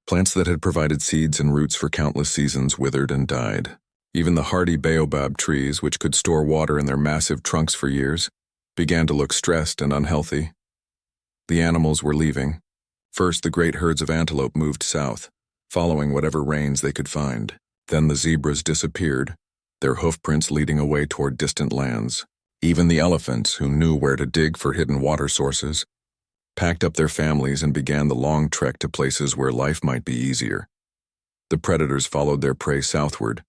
Plants that had provided seeds and roots for countless seasons withered and died. Even the hardy baobab trees, which could store water in their massive trunks for years, began to look stressed and unhealthy. The animals were leaving. First, the great herds of antelope moved south, following whatever rains they could find. Then the zebras disappeared, their hoofprints leading away toward distant lands. Even the elephants, who knew where to dig for hidden water sources, packed up their families and began the long trek to places where life might be easier. The predators followed their prey southward,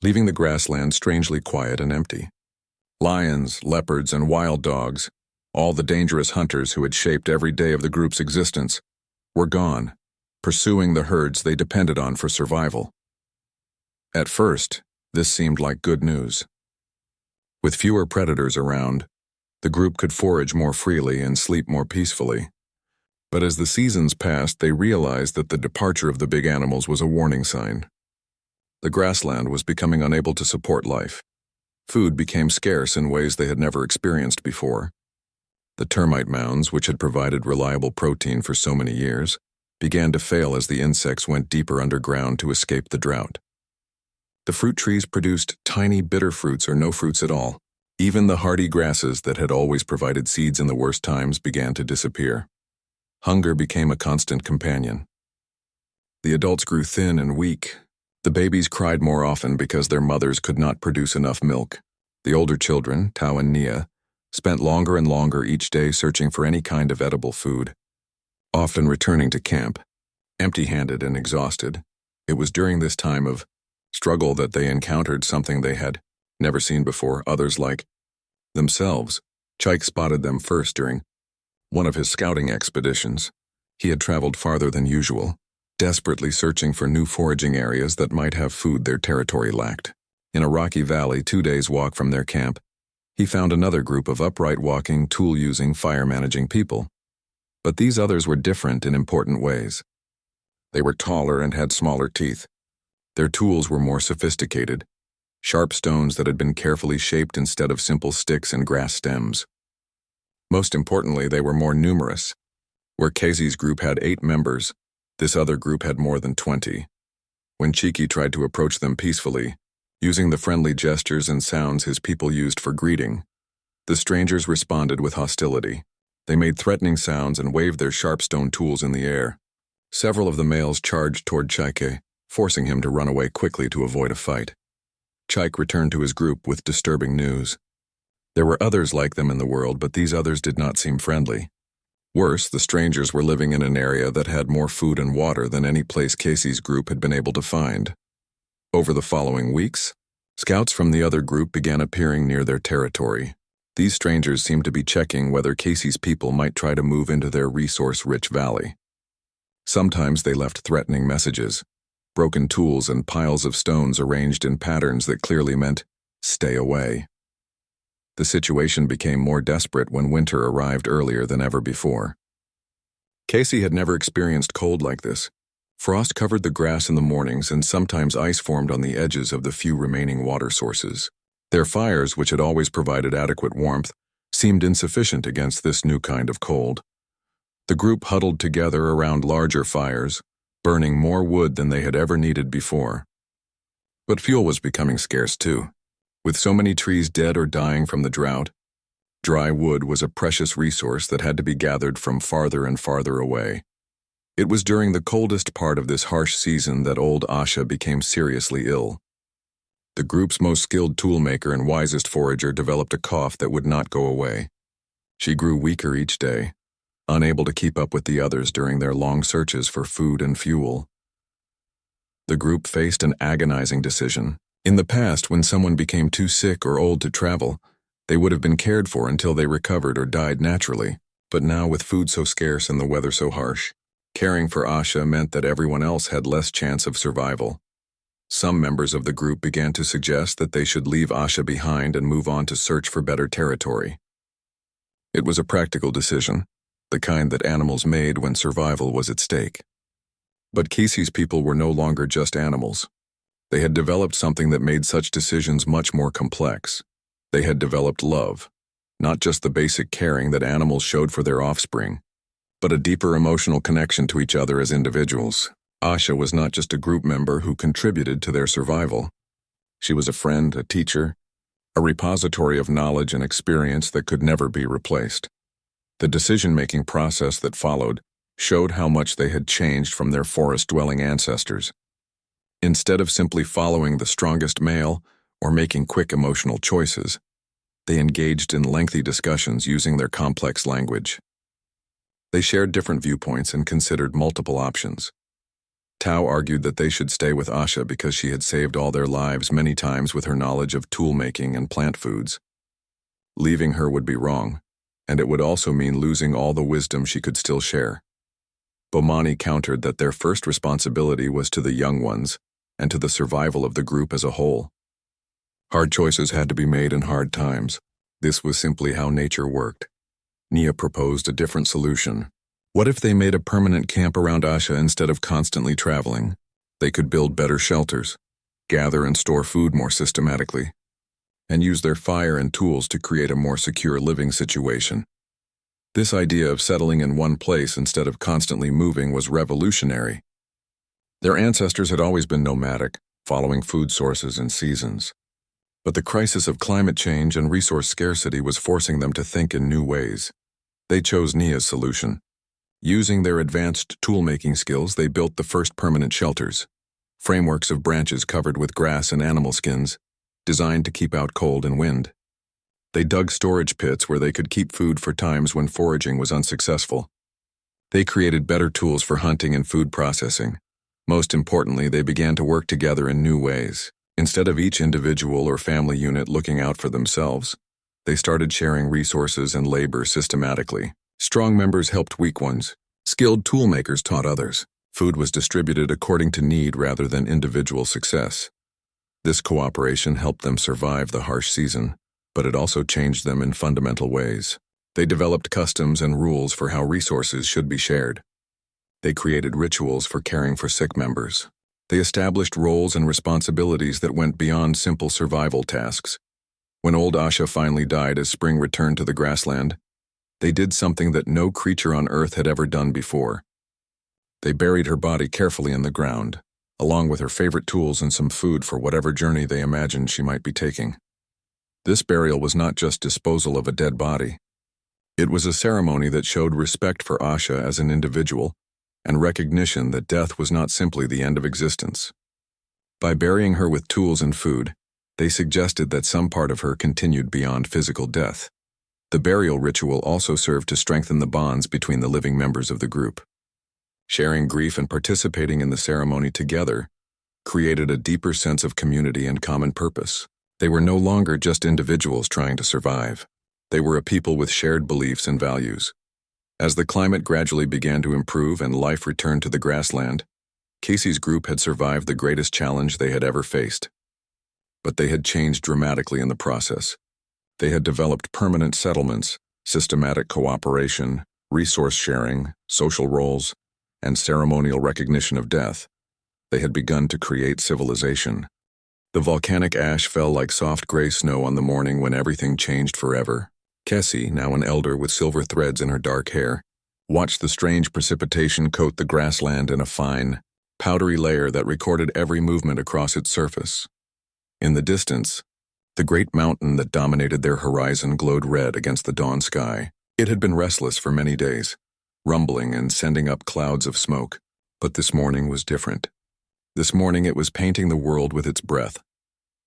leaving the grassland strangely quiet and empty. Lions, leopards, and wild dogs, all the dangerous hunters who had shaped every day of the group's existence, were gone, pursuing the herds they depended on for survival. At first, this seemed like good news. With fewer predators around, the group could forage more freely and sleep more peacefully. But as the seasons passed, they realized that the departure of the big animals was a warning sign. The grassland was becoming unable to support life. Food became scarce in ways they had never experienced before. The termite mounds, which had provided reliable protein for so many years, began to fail as the insects went deeper underground to escape the drought. The fruit trees produced tiny, bitter fruits or no fruits at all. Even the hardy grasses that had always provided seeds in the worst times began to disappear. Hunger became a constant companion. The adults grew thin and weak. The babies cried more often because their mothers could not produce enough milk. The older children, Tao and Nia, spent longer and longer each day searching for any kind of edible food, often returning to camp, empty-handed and exhausted. It was during this time of struggle that they encountered something they had never seen before. Others like themselves. Chike spotted them first during one of his scouting expeditions. He had traveled farther than usual, desperately searching for new foraging areas that might have food their territory lacked. In a rocky valley 2 days' walk from their camp, he found another group of upright walking, tool-using, fire-managing people. But these others were different in important ways. They were taller and had smaller teeth. Their tools were more sophisticated, sharp stones that had been carefully shaped instead of simple sticks and grass stems. Most importantly, they were more numerous. Where Casey's group had 8 members, this other group had more than 20. When Cheeky tried to approach them peacefully, using the friendly gestures and sounds his people used for greeting, the strangers responded with hostility. They made threatening sounds and waved their sharp stone tools in the air. Several of the males charged toward Chike, forcing him to run away quickly to avoid a fight. Chike returned to his group with disturbing news. There were others like them in the world, but these others did not seem friendly. Worse, the strangers were living in an area that had more food and water than any place Casey's group had been able to find. Over the following weeks, scouts from the other group began appearing near their territory. These strangers seemed to be checking whether Casey's people might try to move into their resource-rich valley. Sometimes they left threatening messages, broken tools and piles of stones arranged in patterns that clearly meant, "Stay away." The situation became more desperate when winter arrived earlier than ever before. Casey had never experienced cold like this. Frost covered the grass in the mornings, and sometimes ice formed on the edges of the few remaining water sources. Their fires, which had always provided adequate warmth, seemed insufficient against this new kind of cold. The group huddled together around larger fires, burning more wood than they had ever needed before. But fuel was becoming scarce too. With so many trees dead or dying from the drought, dry wood was a precious resource that had to be gathered from farther and farther away. It was during the coldest part of this harsh season that old Asha became seriously ill. The group's most skilled toolmaker and wisest forager developed a cough that would not go away. She grew weaker each day, unable to keep up with the others during their long searches for food and fuel. The group faced an agonizing decision. In the past, when someone became too sick or old to travel, they would have been cared for until they recovered or died naturally. But now, with food so scarce and the weather so harsh, Caring for Asha meant that everyone else had less chance of survival. Some members of the group began to suggest that they should leave Asha behind and move on to search for better territory. It was a practical decision, the kind that animals made when survival was at stake. But Casey's people were no longer just animals. They had developed something that made such decisions much more complex. They had developed love, not just the basic caring that animals showed for their offspring, but a deeper emotional connection to each other as individuals. Asha was not just a group member who contributed to their survival. She was a friend, a teacher, a repository of knowledge and experience that could never be replaced. The decision-making process that followed showed how much they had changed from their forest-dwelling ancestors. Instead of simply following the strongest male or making quick emotional choices, they engaged in lengthy discussions using their complex language. They shared different viewpoints and considered multiple options. Tao argued that they should stay with Asha because she had saved all their lives many times with her knowledge of tool-making and plant foods. Leaving her would be wrong, and it would also mean losing all the wisdom she could still share. Bomani countered that their first responsibility was to the young ones and to the survival of the group as a whole. Hard choices had to be made in hard times. This was simply how nature worked. Nia proposed a different solution. What if they made a permanent camp around Asha instead of constantly traveling? They could build better shelters, gather and store food more systematically, and use their fire and tools to create a more secure living situation. This idea of settling in one place instead of constantly moving was revolutionary. Their ancestors had always been nomadic, following food sources and seasons. But the crisis of climate change and resource scarcity was forcing them to think in new ways. They chose Nia's solution. Using their advanced tool-making skills, they built the first permanent shelters, frameworks of branches covered with grass and animal skins, designed to keep out cold and wind. They dug storage pits where they could keep food for times when foraging was unsuccessful. They created better tools for hunting and food processing. Most importantly, they began to work together in new ways. Instead of each individual or family unit looking out for themselves, they started sharing resources and labor systematically. Strong members helped weak ones. Skilled toolmakers taught others. Food was distributed according to need rather than individual success. This cooperation helped them survive the harsh season, but it also changed them in fundamental ways. They developed customs and rules for how resources should be shared. They created rituals for caring for sick members. They established roles and responsibilities that went beyond simple survival tasks. When old Asha finally died as spring returned to the grassland, they did something that no creature on Earth had ever done before. They buried her body carefully in the ground, along with her favorite tools and some food for whatever journey they imagined she might be taking. This burial was not just disposal of a dead body. It was a ceremony that showed respect for Asha as an individual and recognition that death was not simply the end of existence. By burying her with tools and food, they suggested that some part of her continued beyond physical death. The burial ritual also served to strengthen the bonds between the living members of the group. Sharing grief and participating in the ceremony together created a deeper sense of community and common purpose. They were no longer just individuals trying to survive. They were a people with shared beliefs and values. As the climate gradually began to improve and life returned to the grassland, Casey's group had survived the greatest challenge they had ever faced. But they had changed dramatically in the process. They had developed permanent settlements, systematic cooperation, resource sharing, social roles, and ceremonial recognition of death. They had begun to create civilization. The volcanic ash fell like soft gray snow on the morning when everything changed forever. Kessie, now an elder with silver threads in her dark hair, watched the strange precipitation coat the grassland in a fine, powdery layer that recorded every movement across its surface. In the distance, the great mountain that dominated their horizon glowed red against the dawn sky. It had been restless for many days, rumbling and sending up clouds of smoke. But this morning was different. This morning it was painting the world with its breath.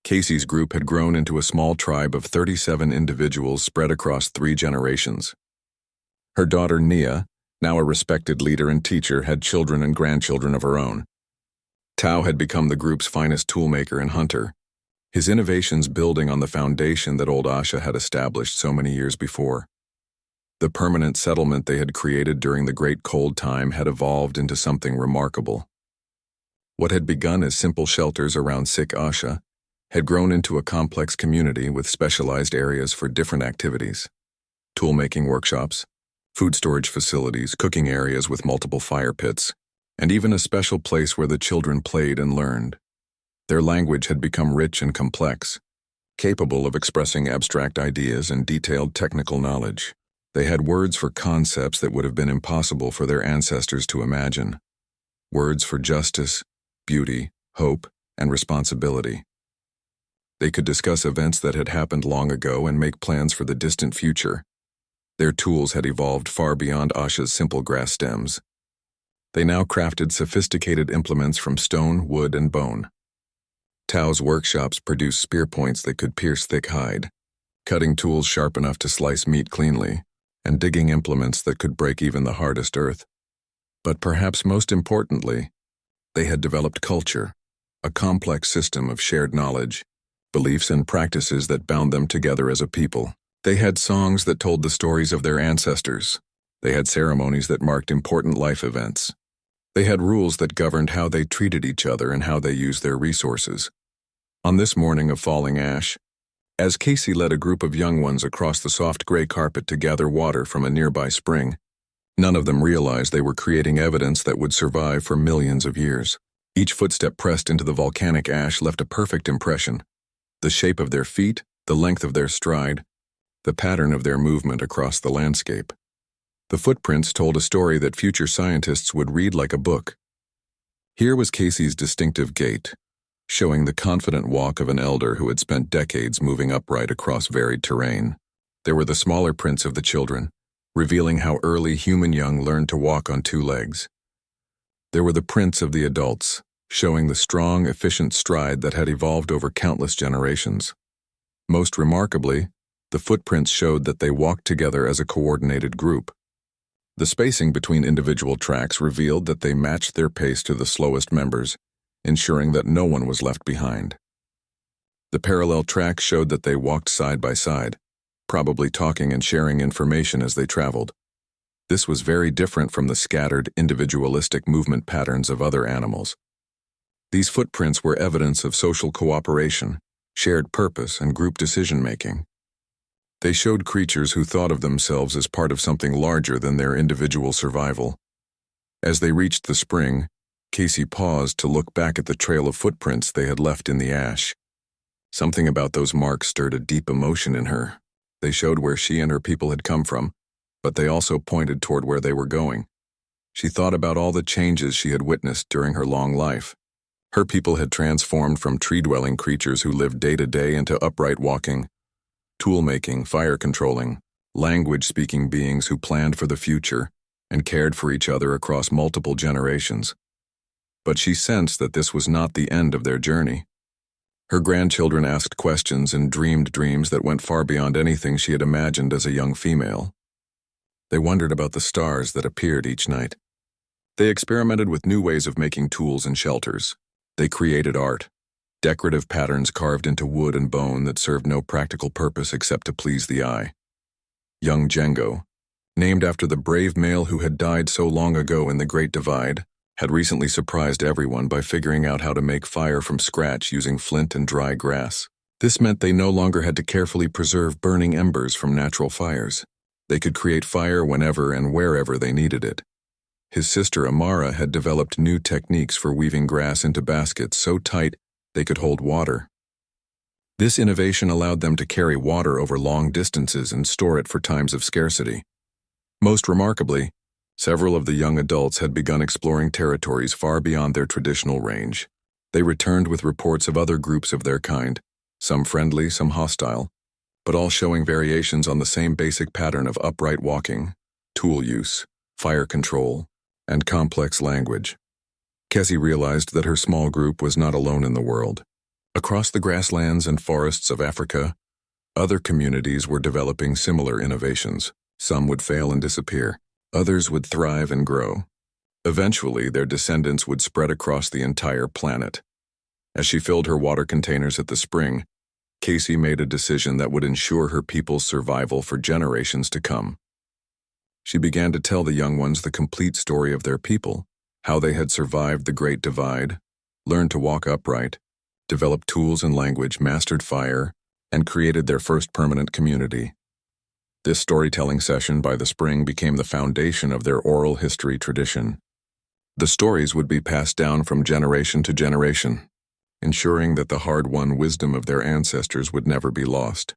Casey's group had grown into a small tribe of 37 individuals spread across 3 generations. Her daughter Nia, now a respected leader and teacher, had children and grandchildren of her own. Tao had become the group's finest toolmaker and hunter, his innovations building on the foundation that old Asha had established so many years before. The permanent settlement they had created during the Great Cold Time had evolved into something remarkable. What had begun as simple shelters around sick Asha had grown into a complex community with specialized areas for different activities. Tool-making workshops, food storage facilities, cooking areas with multiple fire pits, and even a special place where the children played and learned. Their language had become rich and complex, capable of expressing abstract ideas and detailed technical knowledge. They had words for concepts that would have been impossible for their ancestors to imagine. Words for justice, beauty, hope, and responsibility. They could discuss events that had happened long ago and make plans for the distant future. Their tools had evolved far beyond Asha's simple grass stems. They now crafted sophisticated implements from stone, wood, and bone. Tao's workshops produced spear points that could pierce thick hide, cutting tools sharp enough to slice meat cleanly, and digging implements that could break even the hardest earth. But perhaps most importantly, they had developed culture, a complex system of shared knowledge, beliefs and practices that bound them together as a people. They had songs that told the stories of their ancestors. They had ceremonies that marked important life events. They had rules that governed how they treated each other and how they used their resources. On this morning of falling ash, as Casey led a group of young ones across the soft gray carpet to gather water from a nearby spring, none of them realized they were creating evidence that would survive for millions of years. Each footstep pressed into the volcanic ash left a perfect impression. The shape of their feet, the length of their stride, the pattern of their movement across the landscape. The footprints told a story that future scientists would read like a book. Here was Casey's distinctive gait, showing the confident walk of an elder who had spent decades moving upright across varied terrain. There were the smaller prints of the children, revealing how early human young learned to walk on two legs. There were the prints of the adults, showing the strong, efficient stride that had evolved over countless generations. Most remarkably, the footprints showed that they walked together as a coordinated group. The spacing between individual tracks revealed that they matched their pace to the slowest members, ensuring that no one was left behind. The parallel tracks showed that they walked side by side, probably talking and sharing information as they traveled. This was very different from the scattered, individualistic movement patterns of other animals. These footprints were evidence of social cooperation, shared purpose, and group decision-making. They showed creatures who thought of themselves as part of something larger than their individual survival. As they reached the spring, Casey paused to look back at the trail of footprints they had left in the ash. Something about those marks stirred a deep emotion in her. They showed where she and her people had come from, but they also pointed toward where they were going. She thought about all the changes she had witnessed during her long life. Her people had transformed from tree-dwelling creatures who lived day to day into upright walking, tool-making, fire-controlling, language-speaking beings who planned for the future and cared for each other across multiple generations. But she sensed that this was not the end of their journey. Her grandchildren asked questions and dreamed dreams that went far beyond anything she had imagined as a young female. They wondered about the stars that appeared each night. They experimented with new ways of making tools and shelters. They created art, decorative patterns carved into wood and bone that served no practical purpose except to please the eye. Young Django, named after the brave male who had died so long ago in the Great Divide, had recently surprised everyone by figuring out how to make fire from scratch using flint and dry grass. This meant they no longer had to carefully preserve burning embers from natural fires. They could create fire whenever and wherever they needed it. His sister Amara had developed new techniques for weaving grass into baskets so tight they could hold water. This innovation allowed them to carry water over long distances and store it for times of scarcity. Most remarkably, several of the young adults had begun exploring territories far beyond their traditional range. They returned with reports of other groups of their kind, some friendly, some hostile, but all showing variations on the same basic pattern of upright walking, tool use, fire control, and complex language. Cassie realized that her small group was not alone in the world. Across the grasslands and forests of Africa, other communities were developing similar innovations. Some would fail and disappear. Others would thrive and grow. Eventually, their descendants would spread across the entire planet. As she filled her water containers at the spring, Casey made a decision that would ensure her people's survival for generations to come. She began to tell the young ones the complete story of their people, how they had survived the Great Divide, learned to walk upright, developed tools and language, mastered fire, and created their first permanent community. This storytelling session by the spring became the foundation of their oral history tradition. The stories would be passed down from generation to generation, ensuring that the hard-won wisdom of their ancestors would never be lost.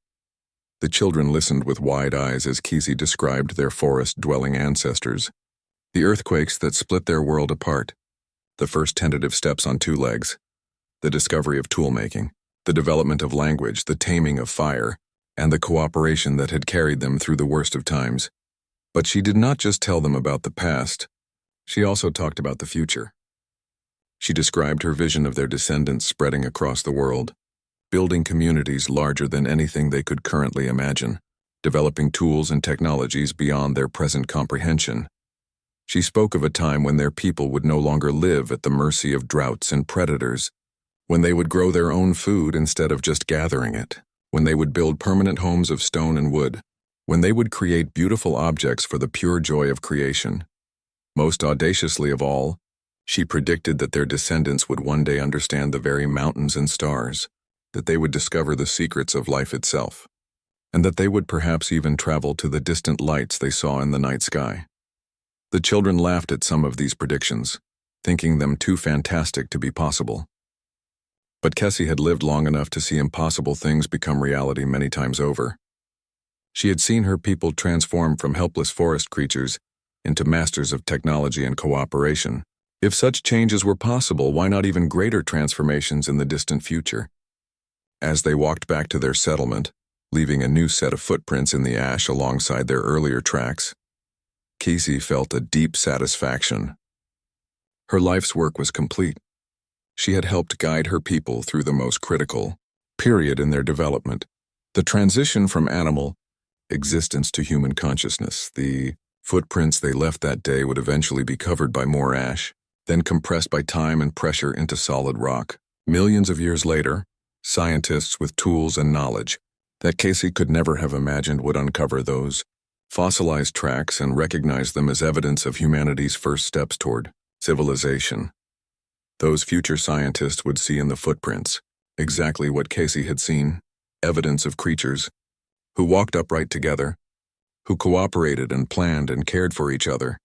The children listened with wide eyes as Casey described their forest-dwelling ancestors, the earthquakes that split their world apart, the first tentative steps on two legs, the discovery of tool-making, the development of language, the taming of fire, and the cooperation that had carried them through the worst of times. But she did not just tell them about the past, she also talked about the future. She described her vision of their descendants spreading across the world, building communities larger than anything they could currently imagine, developing tools and technologies beyond their present comprehension. She spoke of a time when their people would no longer live at the mercy of droughts and predators, when they would grow their own food instead of just gathering it, when they would build permanent homes of stone and wood, when they would create beautiful objects for the pure joy of creation. Most audaciously of all, she predicted that their descendants would one day understand the very mountains and stars, that they would discover the secrets of life itself, and that they would perhaps even travel to the distant lights they saw in the night sky. The children laughed at some of these predictions, thinking them too fantastic to be possible. But Kessie had lived long enough to see impossible things become reality many times over. She had seen her people transform from helpless forest creatures into masters of technology and cooperation. If such changes were possible, why not even greater transformations in the distant future? As they walked back to their settlement, leaving a new set of footprints in the ash alongside their earlier tracks, Casey felt a deep satisfaction. Her life's work was complete. She had helped guide her people through the most critical period in their development, the transition from animal existence to human consciousness. The footprints they left that day would eventually be covered by more ash, then compressed by time and pressure into solid rock. Millions of years later, scientists with tools and knowledge that Casey could never have imagined would uncover those fossilized tracks and recognize them as evidence of humanity's first steps toward civilization. Those future scientists would see in the footprints exactly what Casey had seen, evidence of creatures who walked upright together, who cooperated and planned and cared for each other,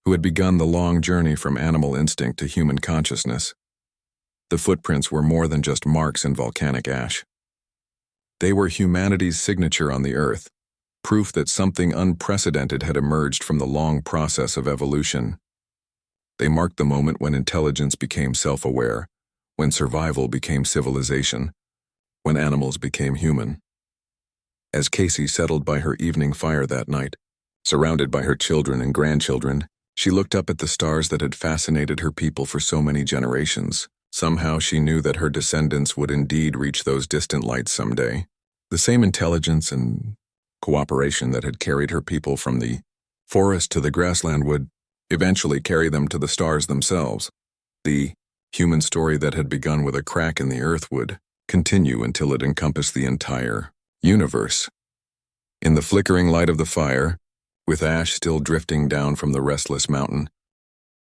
who had begun the long journey from animal instinct to human consciousness. The footprints were more than just marks in volcanic ash. They were humanity's signature on the earth, proof that something unprecedented had emerged from the long process of evolution. They marked the moment when intelligence became self-aware, when survival became civilization, when animals became human. As Casey settled by her evening fire that night, surrounded by her children and grandchildren, she looked up at the stars that had fascinated her people for so many generations. Somehow she knew that her descendants would indeed reach those distant lights someday. The same intelligence and cooperation that had carried her people from the forest to the grassland would eventually carry them to the stars themselves. The human story that had begun with a crack in the earth would continue until it encompassed the entire universe. In the flickering light of the fire, with ash still drifting down from the restless mountain,